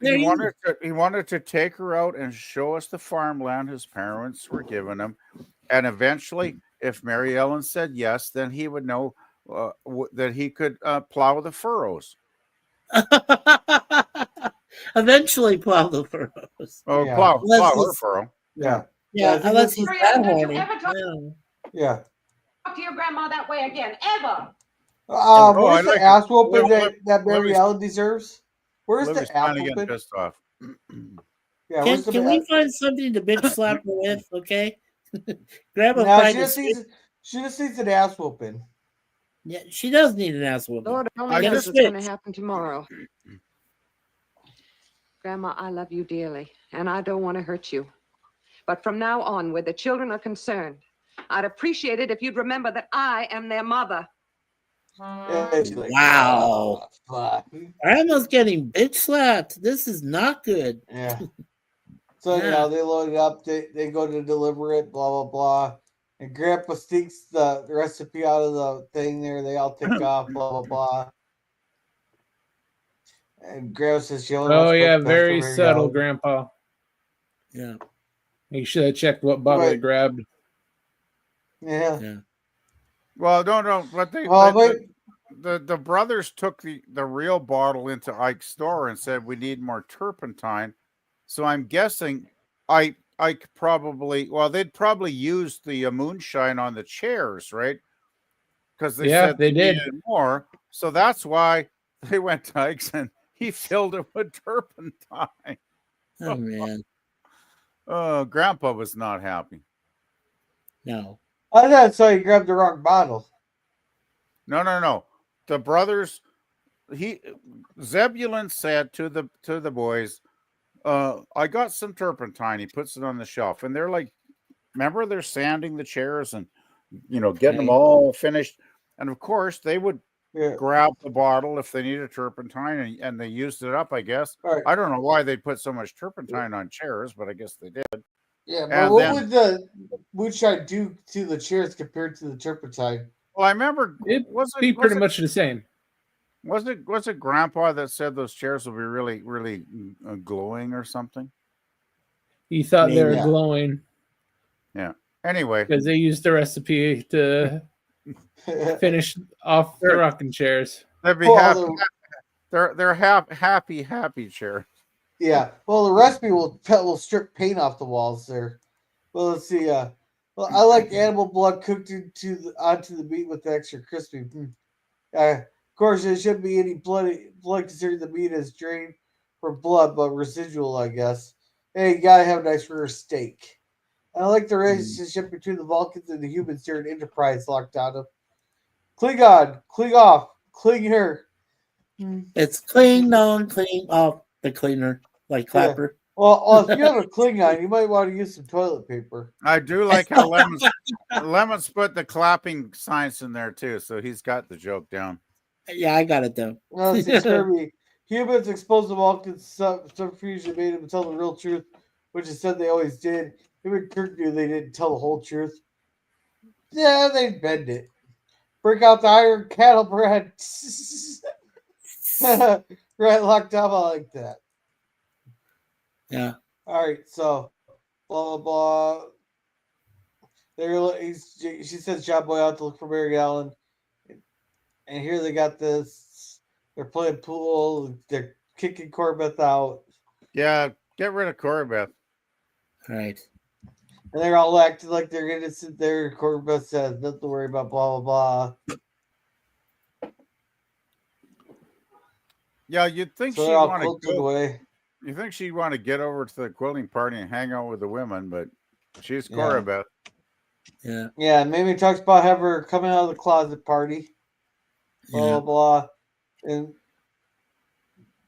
to take her out and show us the farmland his parents were giving him, and eventually, if Mary Ellen said yes, then he would know that he could plow the furrows. Eventually plow the furrows. Oh, Yeah. plow her he's- furrow. Yeah. Yeah, I think unless this he's is- that Don't you horny. ever talk Yeah. to your grandma that way again, ever. Where's the ass whooping Libby's- that Mary Libby's- Ellen deserves? Where's Libby's the ass kinda getting whooping? pissed off. Yeah, Can, where's the can we find something to bitch slap her with? Okay. Grandma No, find she a just stick. needs an ass whooping. Yeah, she does need an ass whooping. Lord only Get a knows what's going to switch. happen tomorrow. Grandma, I love you dearly, and I don't want to hurt you. But from now on, where the children are concerned, I'd appreciate it if you'd remember that I am their mother. Wow. Grandma's getting bitch slapped. This is not good. Yeah. So they load it up. They go to deliver it. Blah blah blah. And Grandpa sneaks the recipe out of the thing there. They all take off. Blah blah blah. And Grandma says she only Oh wants to yeah, cook very Mary subtle, Ellen. Grandpa. Yeah. He should have checked what bottle he Right. grabbed. Yeah. Well, no, but the brothers took the real bottle into Ike's store and said we need more turpentine. So I'm guessing Ike probably they'd probably used the moonshine on the chairs, right? Because they said they did needed more. So that's why they went to Ike's and he filled it with turpentine. Oh man. Oh, Grandpa was not happy. No. I thought so. You grabbed the wrong bottle. No. The brothers, Zebulon said to the boys, I got some turpentine. He puts it on the shelf, and they're like, remember, they're sanding the chairs and getting them all finished. And of course, they would grab the bottle if they needed turpentine, and they used it up. I guess. Right. I don't know why they put so much turpentine on chairs, but I guess they did. Yeah, but And what then- would the moonshine do to the chairs compared to the turpentine? Well, I remember it'd be pretty much the same. Was it Grandpa that said those chairs will be really, really glowing or something? He thought they were Yeah. glowing Yeah. Anyway, because they used the recipe to finish off the rocking chairs. they'd be Well, happy. They're happy chair. Yeah. Well, the recipe will strip paint off the walls there. Well, let's see. Well, I like animal blood cooked onto the meat with the extra crispy. Of course, there shouldn't be any blood considering the meat is drained for blood, but residual, I guess. Hey, you gotta have a nice rare steak. I like the relationship between the Vulcans and the humans during Enterprise lockdown. Cling on, cling off, cling here. It's clean on, clean off the cleaner, like Clapper. Well, if you have a Klingon, you might want to use some toilet paper. I do like how Lemon's put the clapping science in there too, so he's got the joke down. Yeah, I got it though. Well, it's Kirby. Humans exposed the Vulcans subterfuge and made them tell the real truth, which is said they always did. Even Kirk knew they didn't tell the whole truth. Yeah, they bend it. Break out the iron cattle bread. Right, locked up. I like that. Yeah. All right, so blah blah blah. She sends Shot Boy out to look for Mary Ellen, and here they got this. They're playing pool. They're kicking Corbett out. Yeah, Get rid of Corbeth. Right. And they're all acting like they're gonna sit there. Corbeth says, "Nothing to worry about." Blah blah blah. Yeah, you'd think So she'd they're all want to quilted go. away. You think she'd want to get over to the quilting party and hang out with the women, but she's Yeah. Corbeth. Yeah. Yeah, Mamie talks about having her coming out of the closet party. Blah Yeah. blah blah. And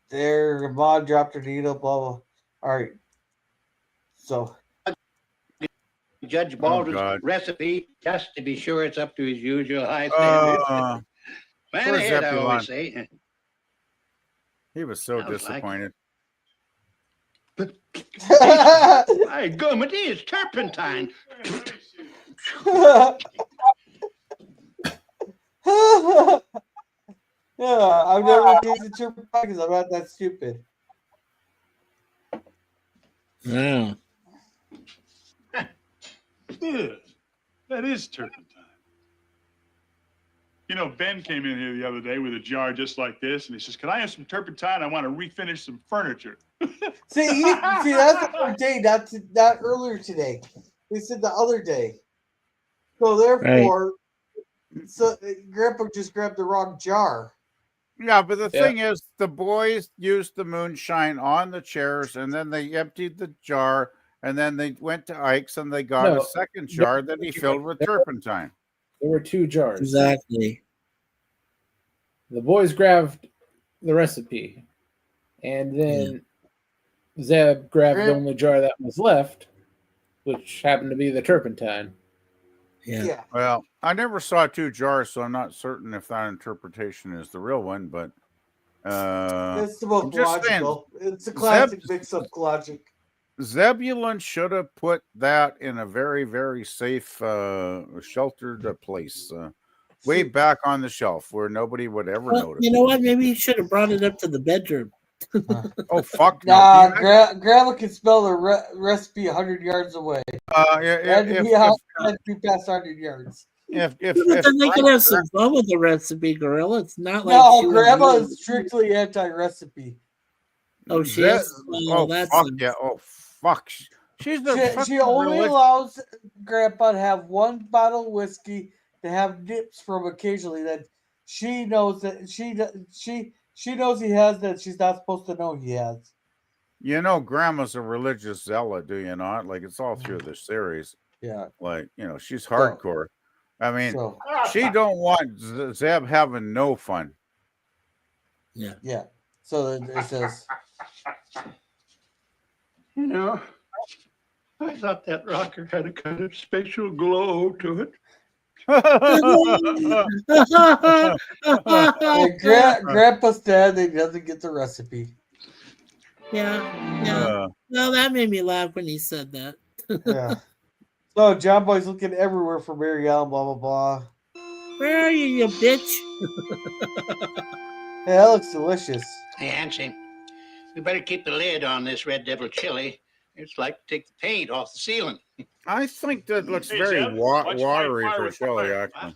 their mom dropped her needle. Blah blah. All right. So Judge Baldwin's recipe, just to be sure it's up to his usual high Uh, standards. Plan poor ahead, I Zebulon. always say. He was so Sounds like disappointed. My gum, it is turpentine. Yeah, I've never tasted turpentine because I'm not that stupid. Yeah. Yeah, that is turpentine. You know, Ben came in here the other day with a jar just like this, and he says, "Can I have some turpentine? I want to refinish some furniture." See, that's the other day, not earlier today. They said the other day. So therefore, so Grandpa just grabbed the wrong jar. Yeah, but the thing is, the boys used the moonshine on the chairs, and then they emptied the jar, and then they went to Ike's and they got a second jar that he filled with turpentine. There were 2 jars. Exactly. The boys grabbed the recipe, and then Zeb grabbed the only jar that was left, which happened to be the turpentine. Yeah. Well, I never saw 2 jars, so I'm not certain if that interpretation is the real one, but It's the most I'm just saying, logical. It's a classic mix-up logic. Zebulon should have put that in a very, very safe, sheltered place, way back on the shelf where nobody would ever notice. You know what? Maybe you should have brought it up to the bedroom. Oh, fuck no. Nah, Grandma can spell the recipe 100 yards away. It had to be past 100 yards. But then they can have some fun with the recipe, Gorilla. It's not like No, Grandma is strictly anti-recipe. Oh, she is? Oh, fuck yeah. Oh, fuck. She's the She only allows Grandpa to have 1 bottle of whiskey to have dips from occasionally that she knows that she knows he has that she's not supposed to know he has. You know, Grandma's a religious zealot, do you not? Like, it's all through the series. Yeah. Like, you know, she's hardcore. I mean, she don't want Zeb having no fun. Yeah. Yeah. So it says, You know, I thought that rocker had a kind of special glow to it. Grandpa's dead. He doesn't get the recipe. Yeah. No, that made me laugh when he said that. Yeah. So John Boy's looking everywhere for Mary Ellen, blah blah blah. Where are you bitch? Yeah, that looks delicious. Hey, Nancy, we better keep the lid on this Red Devil chili. It's like to take the paint off the ceiling. I think that looks very watery for chili, actually.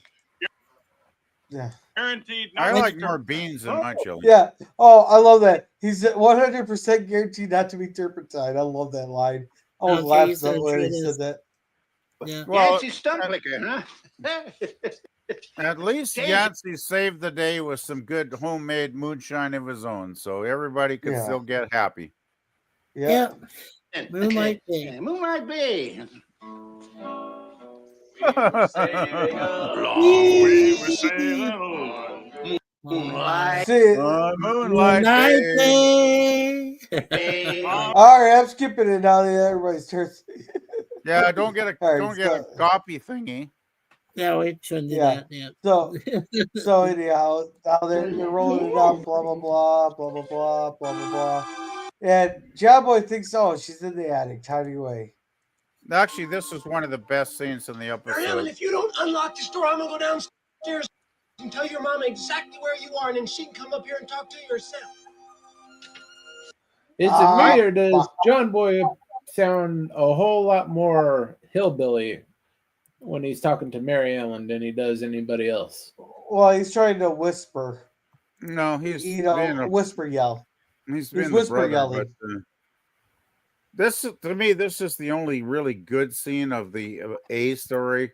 Yeah. Guaranteed. I like more beans in my chili. Yeah. Oh, I love that. He's 100% guaranteed not to be turpentine. I love that line. I was laughing so when he said that. Yeah. Well, Yancey stump liquor, huh? At least Yancey saved the day with some good homemade moonshine of his own, so everybody could still get happy. Yeah. Moonlight Bay. Moonlight Bay. Moonlight Bay. All right, I'm skipping it now. Everybody's turn. Yeah, don't get a copy thingy. Yeah, we shouldn't do that. Yeah. So anyhow, now they're rolling it out, blah blah blah, blah blah blah, blah blah blah. And John Boy thinks, oh, she's in the attic, tiny way. Actually, this is one of the best scenes in the Ellen, episode. if you don't unlock this door, I'm gonna go downstairs and tell your mama exactly where you are, and then she can come up here and talk to you herself. Is it me, or does John Boy sound a whole lot more hillbilly when he's talking to Mary Ellen than he does anybody else? Well, he's trying to whisper. No, he's whisper yell. He's whisper brother, yelling. but, This to me, this is the only really good scene of the A story,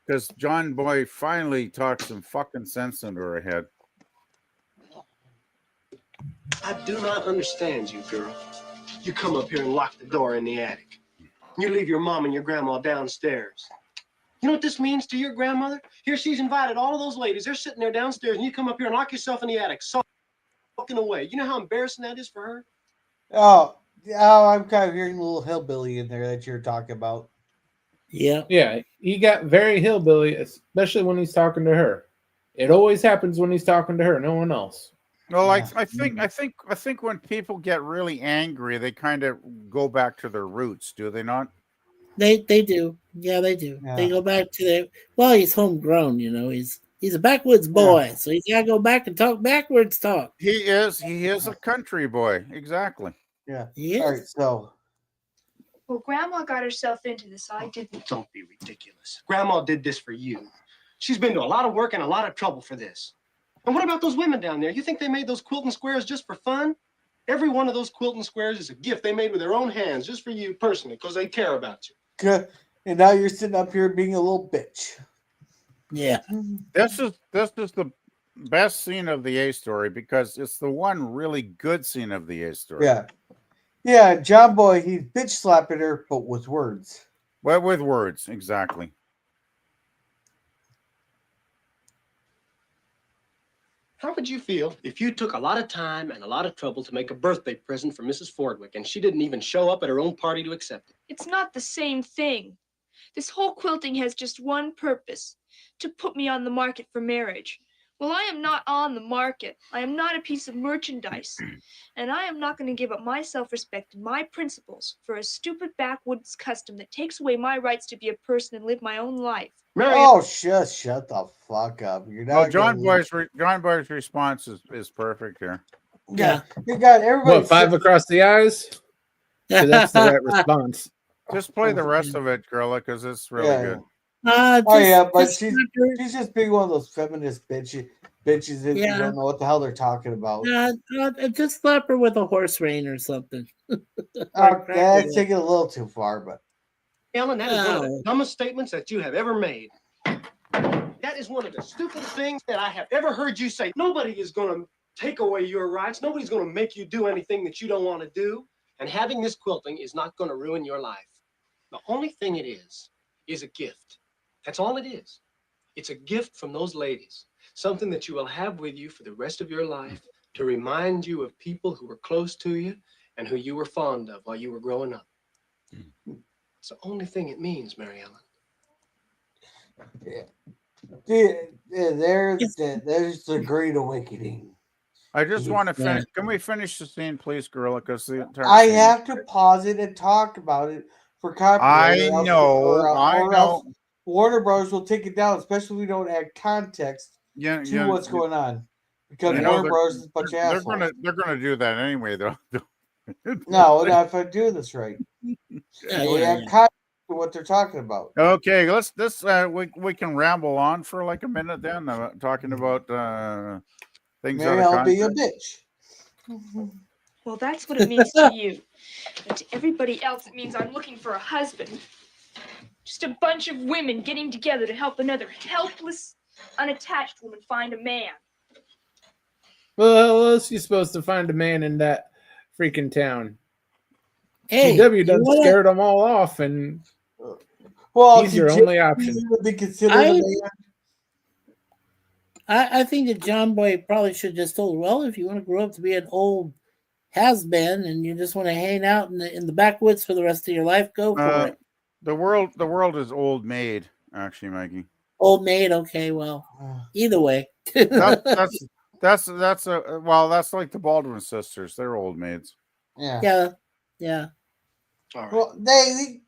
because John Boy finally talks some fucking sense into her head. I do not understand you, girl. You come up here and lock the door in the attic. You leave your mom and your grandma downstairs. You know what this means to your grandmother? Here she's invited all of those ladies. They're sitting there downstairs, and you come up here and lock yourself in the attic, sulking away. You know how embarrassing that is for her? Oh, I'm kind of hearing a little hillbilly in there that you're talking about. Yeah. Yeah, he got very hillbilly, especially when he's talking to her. It always happens when he's talking to her, no one else. Well, I think when people get really angry, they kind of go back to their roots, do they not? They do. Yeah, they do. Yeah. They go back to their he's homegrown, you know. He's a backwoods boy, so he's gotta go back and talk backwards talk. He is a country boy, exactly. Yeah. Yes. All right, so Well, Grandma got herself into this. I didn't. Don't be ridiculous. Grandma did this for you. She's been to a lot of work and a lot of trouble for this. And what about those women down there? You think they made those quilting squares just for fun? Every one of those quilting squares is a gift they made with their own hands, just for you personally, because they care about you. good. And now you're sitting up here being a little bitch. Yeah. This is the best scene of the A story because it's the one really good scene of the A story. Yeah. Yeah, John Boy, he's bitch slapping her, but with words. Well, with words, exactly. How would you feel if you took a lot of time and a lot of trouble to make a birthday present for Mrs. Fordwick and she didn't even show up at her own party to accept it? It's not the same thing. This whole quilting has just one purpose, to put me on the market for marriage. Well, I am not on the market. I am not a piece of merchandise. And I am not going to give up my self-respect and my principles for a stupid backwoods custom that takes away my rights to be a person and live my own life. Oh, shut the fuck up. You're not. Well, John Boy's response is perfect here. Yeah, you got everybody. What, 5 across the eyes? So that's the right response. Just play the rest of it, Gorilla, because it's really good. But she's just being one of those feminist bitches that you don't know what the hell they're talking about. Just slap her with a horse rein or something. That's taking it a little too far, but Ellen, that is one of the dumbest statements that you have ever made. That is one of the stupidest things that I have ever heard you say. Nobody is going to take away your rights. Nobody's going to make you do anything that you don't want to do. And having this quilting is not going to ruin your life. The only thing it is a gift. That's all it is. It's a gift from those ladies. Something that you will have with you for the rest of your life to remind you of people who were close to you and who you were fond of while you were growing up. It's the only thing it means, Mary Ellen. There's the Great Awakening. I just want to finish. Can we finish the scene, please, Gorilla? Because I have to pause it and talk about it for copyright. I know. Warner Bros. Will take it down, especially if we don't add context to what's going on. Because Warner Bros. Is a bunch of assholes. They're gonna do that anyway, though. No, not if I do this right. We have context to what they're talking about. Okay, we can ramble on for like a minute then, talking about things. Maybe I'll be a bitch. Well, that's what it means to you. And to everybody else, it means I'm looking for a husband. Just a bunch of women getting together to help another helpless, unattached woman find a man. Well, how else are you supposed to find a man in that freaking town? Hey, GW done scared them all off, and he's your only option. I think that John Boy probably should have just told her, well, if you want to grow up to be an old has-been and you just want to hang out in the backwoods for the rest of your life, go for it. The world is old maid, actually, Maggie. Old maid, okay, well, either way. That's like the Baldwin sisters. They're old maids. Yeah. All right. Well,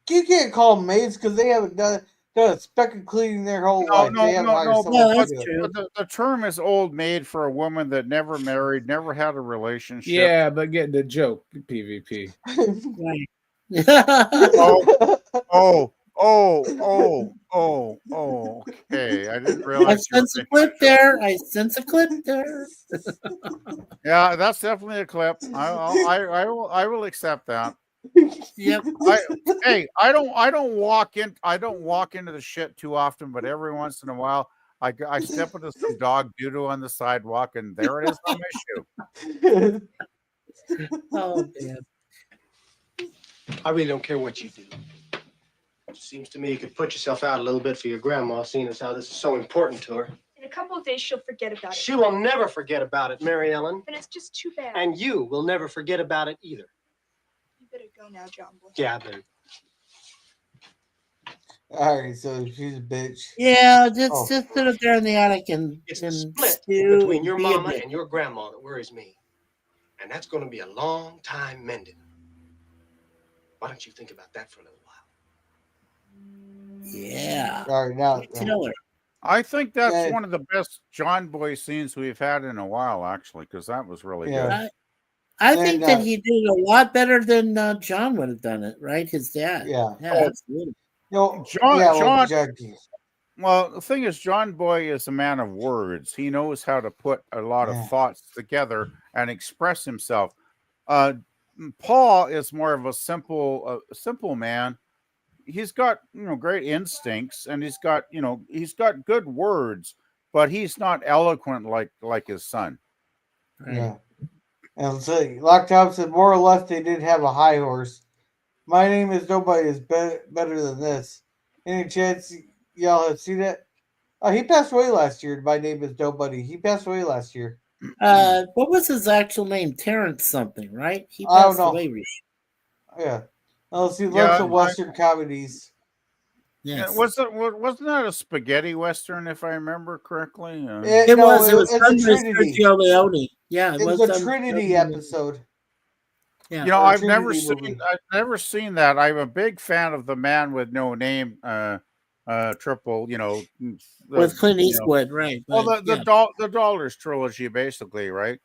you can't call them maids because they haven't done a speck of cleaning their whole life. The term is old maid for a woman that never married, never had a relationship. Yeah, but get the joke, PvP. Okay. I didn't realize. I sense a clip there. Yeah, that's definitely a clip. I will accept that. Yep. I don't walk into the shit too often, but every once in a while I step into some dog doo-doo on the sidewalk, and there it is on my shoe. Oh man. I really don't care what you do. It seems to me you could put yourself out a little bit for your grandma, seeing as how this is so important to her. In a couple of days, she'll forget about it. She will never forget about it, Mary Ellen. And it's just too bad. And you will never forget about it either. You better go now, John Boy. Yeah, I better. All right, so she's a bitch. Yeah, just sit up there in the attic and It's and the split stew between and your be a mama bitch. and your grandma that worries me. And that's going to be a long time mending. Why don't you think about that for a little while? Yeah. All right, now. Tell her. I think that's one of the best John Boy scenes we've had in a while, actually, because that was really good. I think that he did a lot better than John would have done it, right? His dad. Yeah. Absolutely. Well, the thing is, John Boy is a man of words. He knows how to put a lot of thoughts together and express himself. Paul is more of a simple man. He's got great instincts, and he's got good words, but he's not eloquent like his son. Right. Yeah. And so Lockdown said more or less they did have a high horse. My name is nobody is better than this. Any chance y'all have seen it? He passed away last year. My name is nobody. He passed away last year. What was his actual name? Terrence something, right? He I don't passed know. away recently. Yeah. Let's see. Lots of Western comedies. Yes. Wasn't that a spaghetti Western, if I remember correctly? It was it's done a by Trinity. Sergio Leone. Yeah, It was a Trinity episode. Yeah. I've never seen that. I'm a big fan of The Man with No Name, triple, with Clint Eastwood, right? Well, right, the Dollars trilogy, basically, right?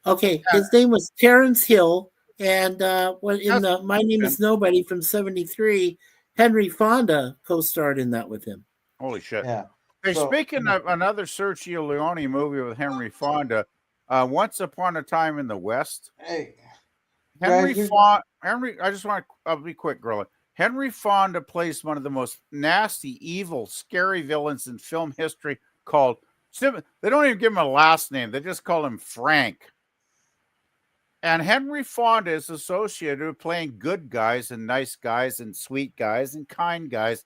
Okay, his name was Terrence Hill, and My Name Is Nobody from '73, Henry Fonda co-starred in that with him. Holy shit! Yeah. Hey, speaking of another Sergio Leone movie with Henry Fonda, Once Upon a Time in the West. Hey, Henry, I just want to, I'll be quick, Gorilla. Henry Fonda plays one of the most nasty, evil, scary villains in film history called, they don't even give him a last name. They just call him Frank. And Henry Fonda is associated with playing good guys and nice guys and sweet guys and kind guys.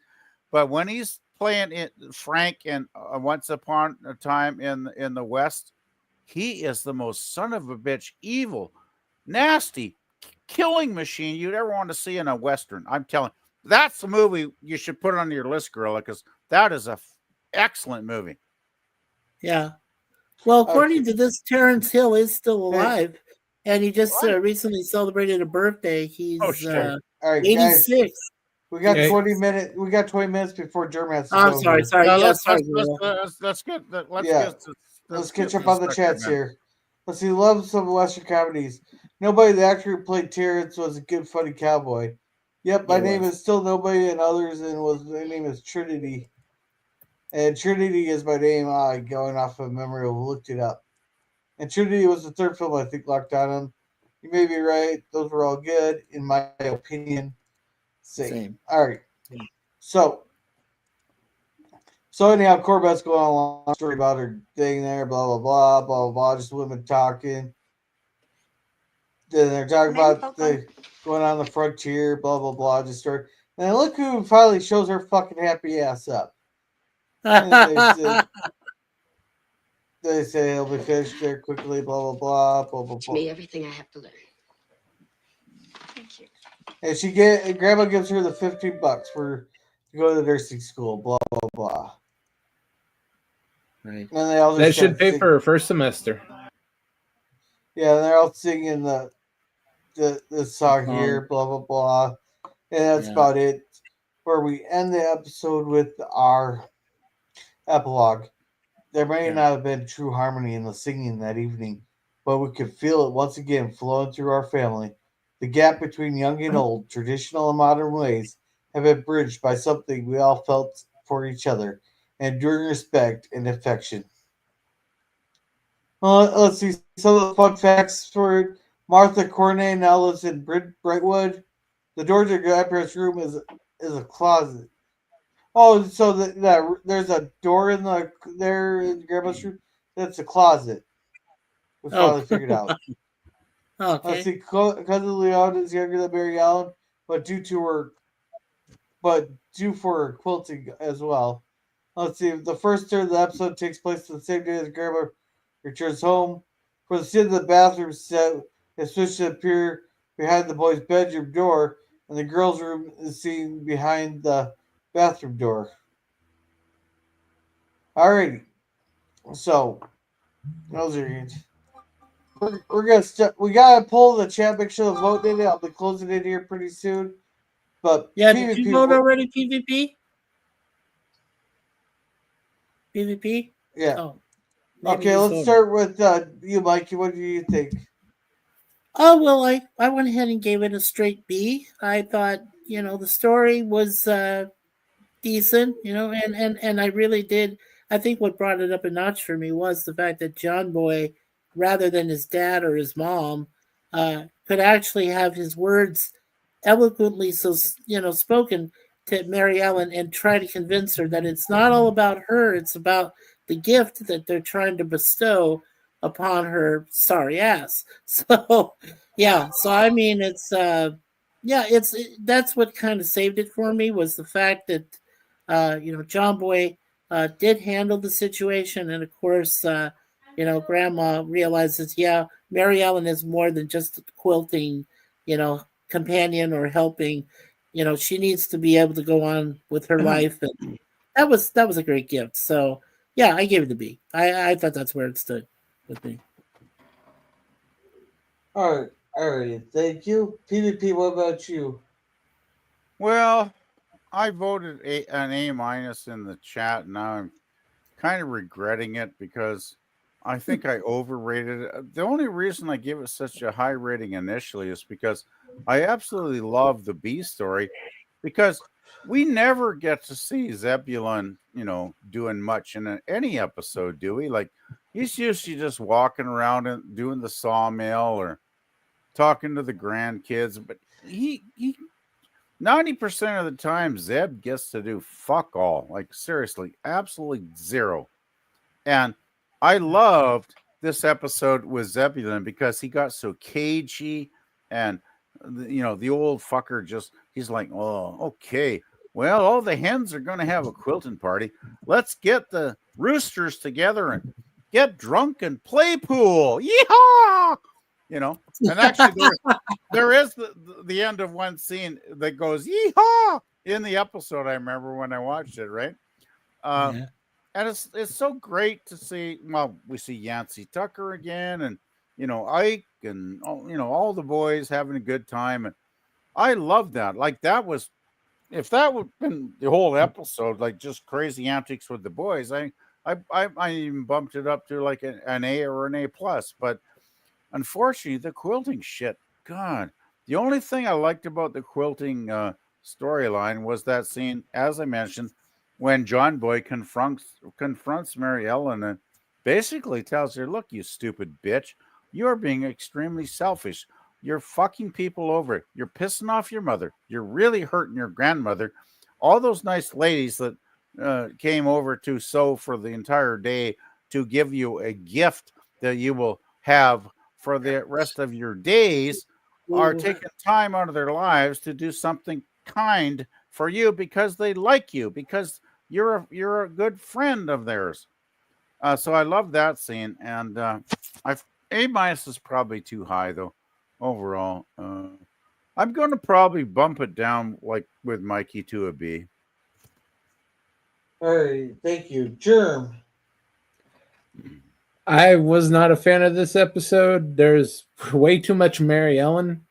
But when he's playing Frank in Once Upon a Time in the West, he is the most son of a bitch, evil, nasty, killing machine you'd ever want to see in a Western. I'm telling you, that's the movie you should put on your list, Gorilla, because that is a excellent movie. Yeah. Well, according to this, Terrence Hill is still alive, and he just recently celebrated a birthday. He's All right, 86. Guys, we got 20 minutes. We got 20 minutes before German has to I'm go sorry. here. Sorry. Let's get. Let's catch up on the chats here. Let's see. Love some Western comedies. Nobody, the actor who played Terrence, was a good, funny cowboy. Yep, my name is still nobody, and others, and my name is Trinity. And Trinity is my name. Going off of memory, I looked it up. And Trinity was the third film I think locked on. You may be right. Those were all good, in my opinion. Same. All right. Yeah. So anyhow, Corbett's going on a long story about her thing there, blah, blah, blah, blah, blah, blah, just women talking. Then they're talking about the going on the frontier, blah, blah, blah, just start. And look who finally shows her fucking happy ass up. They say he'll be finished there quickly, blah, blah, blah, blah, blah, Teach blah. me everything I have to learn. Thank you. And Grandma gives her the $15 for to go to the nursing school, blah, blah, blah. Right. And they all That just should pay for her first semester. Yeah, and they're all singing the song here, blah, blah, blah. And that's about it. Where we end the episode with our epilogue. There may not have been true harmony in the singing that evening, but we could feel it once again flowing through our family. The gap between young and old, traditional and modern ways, have been bridged by something we all felt for each other, enduring respect and affection. Let's see some of the fun facts for Martha Cornay now lives in Brentwood. The door to grandparents' room is a closet. Oh, so there's a door there in grandma's room. That's a closet. We finally figured out. Let's see. Cousin Leon is younger than Mary Ellen, but due for her quilting as well. Let's see. The first turn of the episode takes place the same day as Grandma returns home. For the scene of the bathroom set, is switched to appear behind the boys' bedroom door, and the girls' room is seen behind the bathroom door. Alrighty. So, those are it. We're gonna we gotta pull the chat. Make sure the vote in it. I'll be closing it here pretty soon. But yeah, did you vote already? PvP. PvP. Yeah. Oh, okay, let's start with you, Mikey. What do you think? Oh well, I went ahead and gave it a straight B. I thought the story was decent, and I really did. I think what brought it up a notch for me was the fact that John Boy, rather than his dad or his mom, could actually have his words eloquently spoken to Mary Ellen and try to convince her that it's not all about her, it's about the gift that they're trying to bestow upon her sorry ass. So yeah, so I mean that's what kind of saved it for me, was the fact that John Boy did handle the situation, and of course Grandma realizes, yeah, Mary Ellen is more than just a quilting companion or helping. She needs to be able to go on with her life, and that was a great gift. So yeah, I gave it a B. I thought that's where it stood with me. All right, thank you. PvP, what about you? Well, I voted an A- in the chat. Now I'm kind of regretting it because I think I overrated it. The only reason I give it such a high rating initially is because I absolutely love the B story, because we never get to see Zebulon, doing much in any episode, do we? Like, he's usually just walking around and doing the sawmill or talking to the grandkids, but he 90% of the time Zeb gets to do fuck all. Like, seriously, absolutely zero. And I loved this episode with Zebulon because he got so cagey, and the old fucker he's like, oh, okay, well, all the hens are going to have a quilting party. Let's get the roosters together and get drunk and play pool. Yeehaw! And actually there is the end of one scene that goes yeehaw in the episode. I remember when I watched it, right? Yeah. And it's so great to see. Well, we see Yancey Tucker again, and Ike, and all the boys having a good time, and I love that. Like, that was, if that would have been the whole episode, like just crazy antics with the boys, I even bumped it up to like an A or an A plus. But unfortunately, the quilting shit, God, the only thing I liked about the quilting storyline was that scene, as I mentioned, when John Boy confronts Mary Ellen and basically tells her, look, you stupid bitch, you're being extremely selfish. You're fucking people over. You're pissing off your mother. You're really hurting your grandmother. All those nice ladies that came over to sew for the entire day to give you a gift that you will have for the rest of your days are taking time out of their lives to do something kind for you because they like you, because you're a good friend of theirs. So I love that scene, and A- is probably too high though overall. I'm going to probably bump it down, like with Mikey, to a B. All right, thank you, Germ. I was not a fan of this episode. There's way too much Mary Ellen.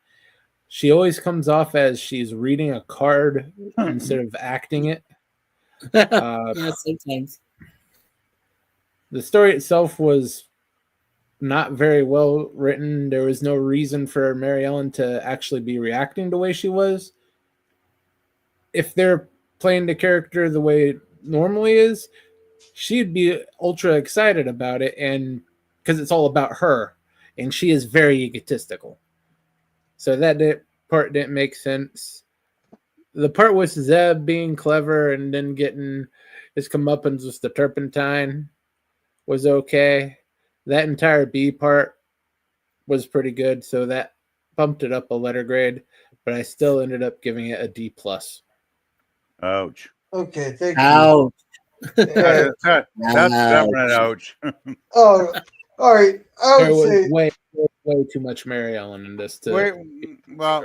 She always comes off as she's reading a card instead of acting it. Yeah, sometimes. The story itself was not very well written. There was no reason for Mary Ellen to actually be reacting the way she was. If they're playing the character the way it normally is, she'd be ultra excited about it, and because it's all about her, and she is very egotistical. So that part didn't make sense. The part with Zeb being clever and then getting his comeuppance with the turpentine was okay. That entire B part was pretty good, so that bumped it up a letter grade, but I still ended up giving it a D+. Ouch. Okay, thank you. Ouch. Yeah. That's definite ouch. Oh, all right. I There would was say way too much Mary Ellen in this. Wait, well,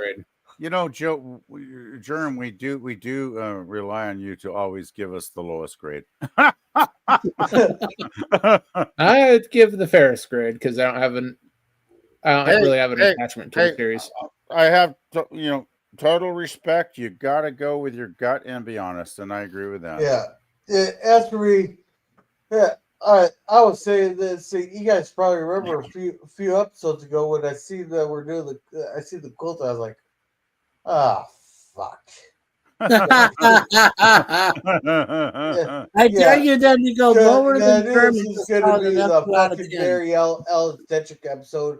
you know, Joe, Jerm, we do rely on you to always give us the lowest grade. I'd give the fairest grade because I don't really have an attachment to the series. I have, total respect. You got to go with your gut and be honest, and I agree with that. yeah. As for me, I would say that. See, you guys probably remember a few episodes ago when I see that we're doing I see the quilt. I was like, fuck. I tell you, then you go lower than German. This is going to be the fucking Mary Ellen Stitchin episode.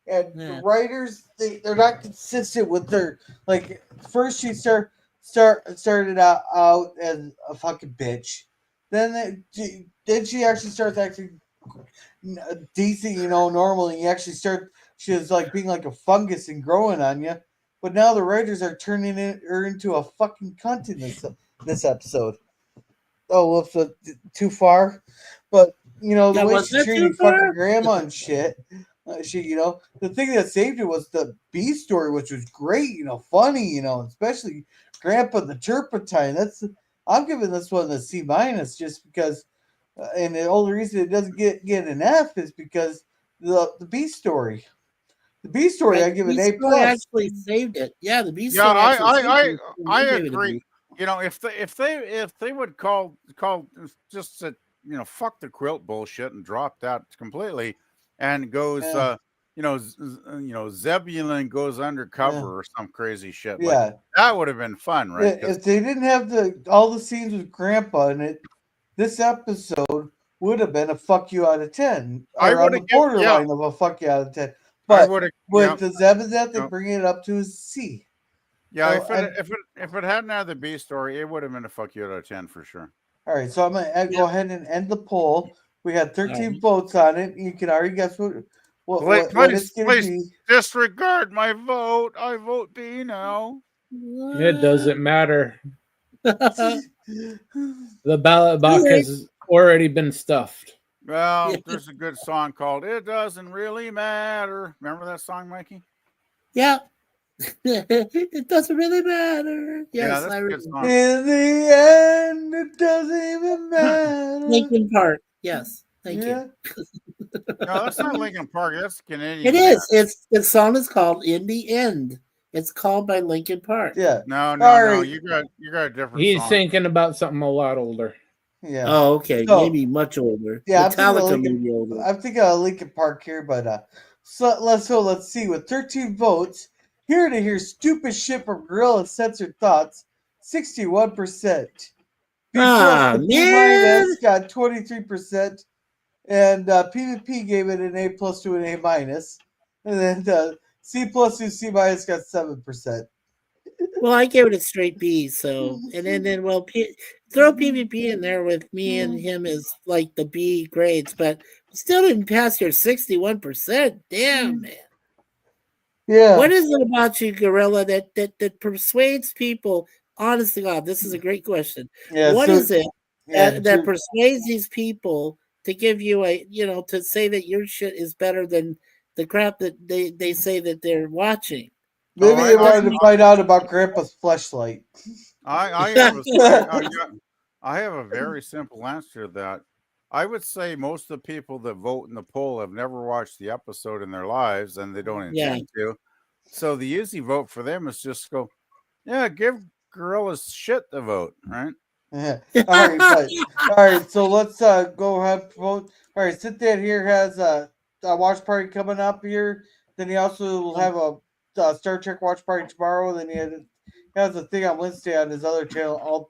And the writers, they're not consistent with their, like, first she started out as a fucking bitch. Then she actually starts acting decent, normal, and she was like being like a fungus and growing on you. But now the writers are turning her into a fucking cunt in this episode. Oh, whoops, too far. But the way she treated fucking grandma and shit. The thing that saved it was the B story, which was great. Funny. Especially Grandpa the Turpentine. I'm giving this one a C- just because. And the only reason it doesn't get an F is because the B story. The B story, I give an A+. Actually saved it. Yeah, the B story. Yeah, I agree. If they would call just to, fuck the quilt bullshit and drop that completely, and goes Zebulon goes undercover or some crazy shit. Yeah, like, that would have been fun, right? If they didn't have all the scenes with Grandpa in it, this episode would have been a fuck you out of 10. Or on the borderline of a fuck you out of 10. But with the Zeb and that, they bring it up to a C. Yeah, if it hadn't had the B story, it would have been a fuck you out of 10 for sure. All right, so I'm gonna go ahead and end the poll. We had 13 votes on it. You can already guess what it's going to be. Disregard my vote. I vote B now. It doesn't matter. The ballot box has already been stuffed. Well, there's a good song called "It Doesn't Really Matter." Remember that song, Mikey? Yeah. It doesn't really matter. Yes, yeah, that's a good song. In the end, it doesn't even matter. Linkin Park. Yes. Thank you. No, that's not Linkin Park. That's Canadian. It is. The song is called "In the End." It's called by Linkin Park. Yeah. No. You got a different. He's song. thinking about something a lot older. Yeah. Oh, okay. So, maybe much older. Yeah, Metallica maybe older. I'm thinking of Linkin Park here, but let's see. With 13 votes, here to hear stupid shit from Gorilla Censored Thoughts, 61%. B+, got 23%, and PvP gave it an A+ to an A-, and then C+ to C- got 7%. Well, I gave it a straight B. So, and then throw PvP in there with me and him as like the B grades, but still didn't pass your 61%. Damn, man. Yeah. What is it about you, Gorilla, that persuades people? Honest to God, this is a great question. Yeah, what is it that persuades these people to give you to say that your shit is better than the crap that they say that they're watching? Maybe they wanted to find out about Grandpa's fleshlight. I have a very simple answer to that. I would say most of the people that vote in the poll have never watched the episode in their lives, and they don't intend to. So the easy vote for them is just go, give Gorilla's shit the vote, right? Yeah. All right. So let's go ahead and vote. All right. Sittin here has a watch party coming up here. Then he also will have a Star Trek watch party tomorrow. Then he has a thing on Wednesday on his other channel, All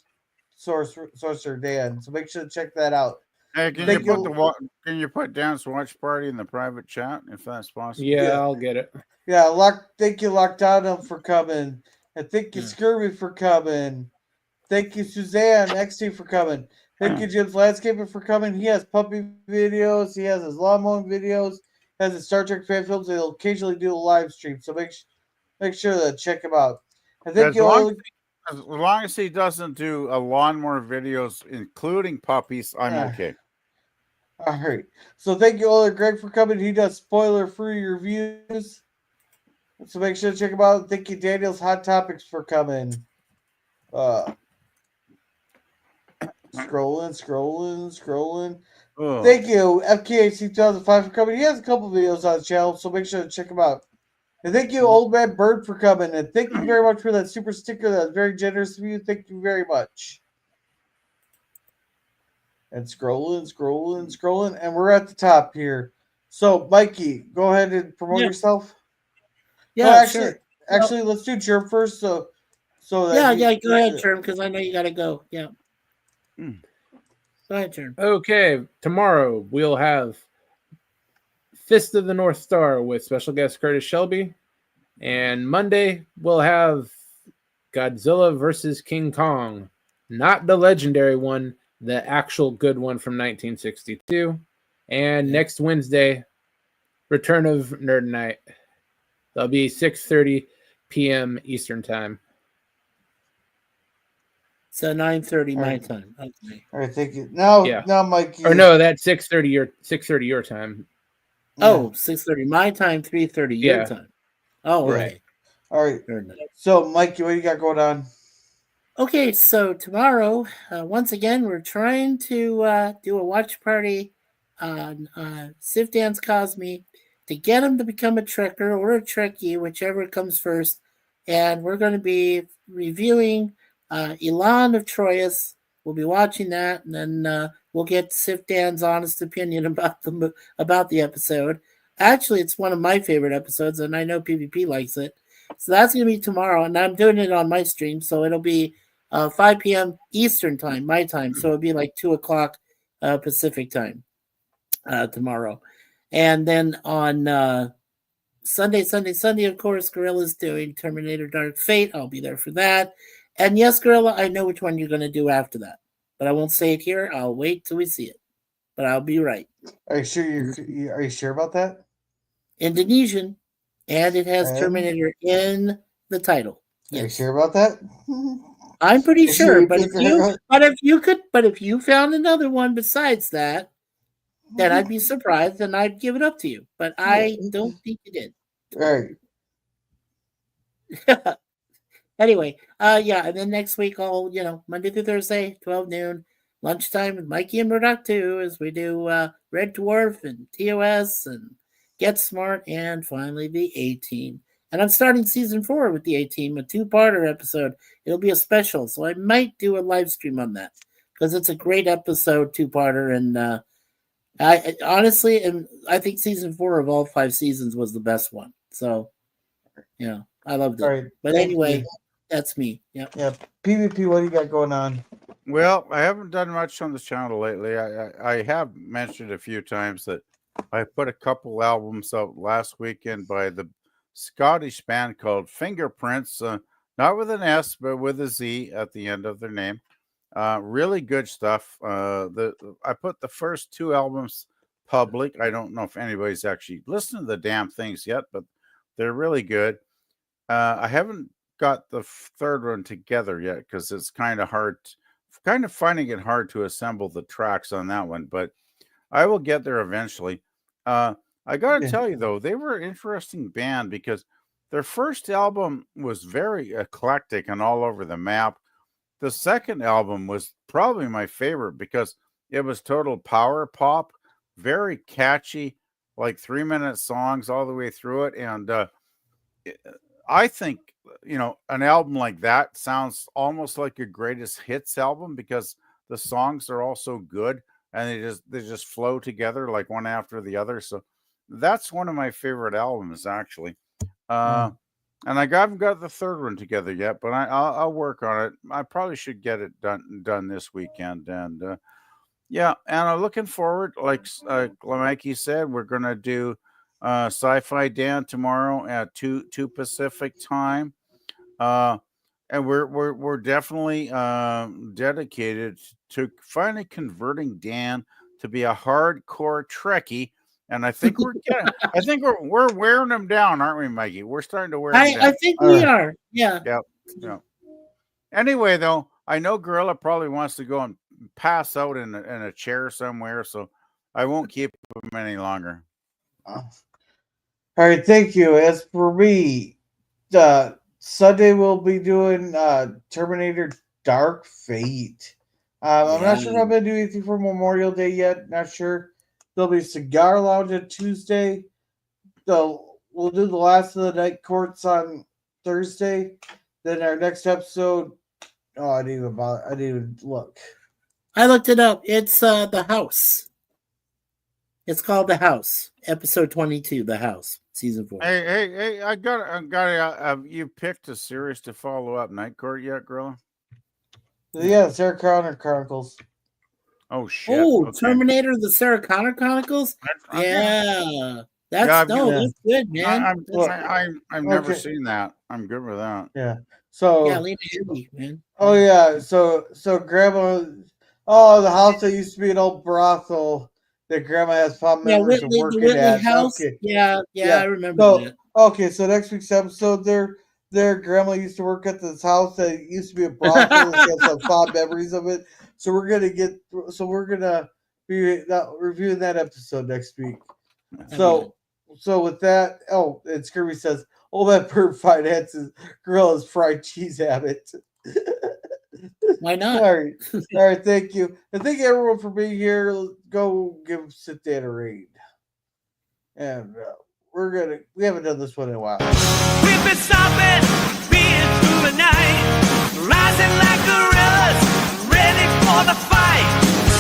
Sorcerer Dan. So make sure to check that out. Hey, can you put Dance Watch Party in the private chat if that's possible? Yeah, I'll get it. Yeah, thank you, Lockdown, for coming. And thank you, Scurvy, for coming. Thank you, Suzanne XT, for coming. Thank you, Jim's Landscaping, for coming. He has puppy videos. He has his lawn mowing videos. Has his Star Trek fan films. He'll occasionally do a live stream. So make sure to check him out. And thank you all. As long as he doesn't do a lawnmower videos, including puppies, I'm okay. All right. So thank you, all, Greg, for coming. He does spoiler-free reviews. So make sure to check him out. Thank you, Daniel's Hot Topics, for coming. Scrolling. Oh. Thank you, FKHC 2005, for coming. He has a couple videos on the channel, so make sure to check him out. And thank you, Old Man Bird, for coming. And thank you very much for that super sticker. That was very generous of you. Thank you very much. And scrolling. And we're at the top here. So, Mikey, go ahead and promote yourself. Yeah, sure. Sure. Actually, let's do Germ first. So that go ahead, Germ, because I know you got to go. Yeah. Go ahead, Germ. Okay, tomorrow we'll have Fist of the North Star with special guest Curtis Shelby. And Monday, we'll have Godzilla versus King Kong. Not the legendary one, the actual good one from 1962. And next Wednesday, return of Nerd Night. That'll be 6:30 p.m. Eastern Time. So 9:30 my time. Okay. All right, thank you. Now, Mikey. Or no, that's 6:30 your time. Oh, 6:30 my time, 3:30 your time. Oh, okay. All right. So, Mikey, what do you got going on? Okay, so tomorrow, once again, we're trying to do a watch party on Sif Dan's Cosme to get him to become a Trekker or a Trekkie, whichever comes first. And we're going to be reviewing Elan of Troyes. We'll be watching that, and then we'll get Sif Dan's honest opinion about the episode. Actually, it's one of my favorite episodes, and I know PvP likes it. So that's going to be tomorrow, and I'm doing it on my stream, so it'll be 5 p.m. Eastern time, my time. So it'll be like 2 o'clock Pacific time tomorrow. And then on Sunday, of course, Gorilla's doing Terminator Dark Fate. I'll be there for that. And yes, Gorilla, I know which one you're going to do after that. But I won't say it here. I'll wait till we see it. But I'll be right. Are you sure? Are you sure about that? Indonesian, and it has Terminator in the title. Yes. Are you sure about that? I'm pretty sure. But if you found another one besides that, then I'd be surprised and I'd give it up to you. But I don't think you did. Right. Anyway, and then next week, Monday through Thursday, 12 noon, lunchtime with Mikey and Murdoch too, as we do Red Dwarf and TOS and Get Smart, and finally the A-Team. And I'm starting season 4 with the A-Team, a 2-parter episode. It'll be a special, so I might do a live stream on that because it's a great episode, 2-parter, and I honestly, and I think season 4 of all 5 seasons was the best one. So, I loved it. Right. But anyway, that's me. Yeah. PvP, what do you got going on? Well, I haven't done much on the channel lately. I have mentioned a few times that I put a couple albums out last weekend by the Scottish band called Fingerprints, not with an S, but with a Z at the end of their name. Really good stuff. I put the first 2 albums public. I don't know if anybody's actually listened to the damn things yet, but they're really good. I haven't got the third one together yet because it's kind of finding it hard to assemble the tracks on that one, but I will get there eventually. I got to tell you, though, they were an interesting band because their first album was very eclectic and all over the map. The second album was probably my favorite because it was total power pop, very catchy, like 3-minute songs all the way through it. And I think, an album like that sounds almost like a greatest hits album because the songs are all so good and they just flow together like one after the other. So that's one of my favorite albums, actually. And I haven't got the third one together yet, but I'll work on it. I probably should get it done this weekend. And Yeah, and I'm looking forward. Like Mikey said, we're gonna do Sci-Fi Dan tomorrow at 2 Pacific time. And we're definitely dedicated to finally converting Dan to be a hardcore Trekkie. And I think we're wearing him down, aren't we, Mikey? We're starting to wear him down. I think we are. Yeah. Yep. Anyway, though, I know Gorilla probably wants to go and pass out in a chair somewhere, so I won't keep him any longer. All right, thank you. As for me, Sunday we'll be doing Terminator Dark Fate. I'm not sure if I'm going to do anything for Memorial Day yet. Not sure. There'll be Cigar Lounge on Tuesday. We'll do the last of the night courts on Thursday. Then our next episode. Oh, I didn't even look. I looked it up. It's The House. It's called The House. Episode 22, The House, season 4. Hey! I got. You picked a series to follow up Night Court yet, Gorilla? Yeah, Sarah Connor Chronicles. Oh shit! Oh, okay. Terminator: The Sarah Connor Chronicles. That's good, man. I've never seen that. I'm good with that. Yeah. So Lena Headey, man. Oh yeah. So Grandma. Oh, the house that used to be an old brothel that Grandma has fond memories of working at. House. Okay. Yeah, I remember that. Okay, so next week's episode, their Grandma used to work at this house that used to be a brothel. She has some fond memories of it. So we're gonna be reviewing that episode next week. So with that, and Scurvy says, "Oh, that bird finances Gorilla's fried cheese habit." Why not? All right. Thank you, and thank you everyone for being here. Go give Sittin a raid, and we haven't done this one in a while. We've been stomping, being through the night, rising like gorillas, ready for the fight.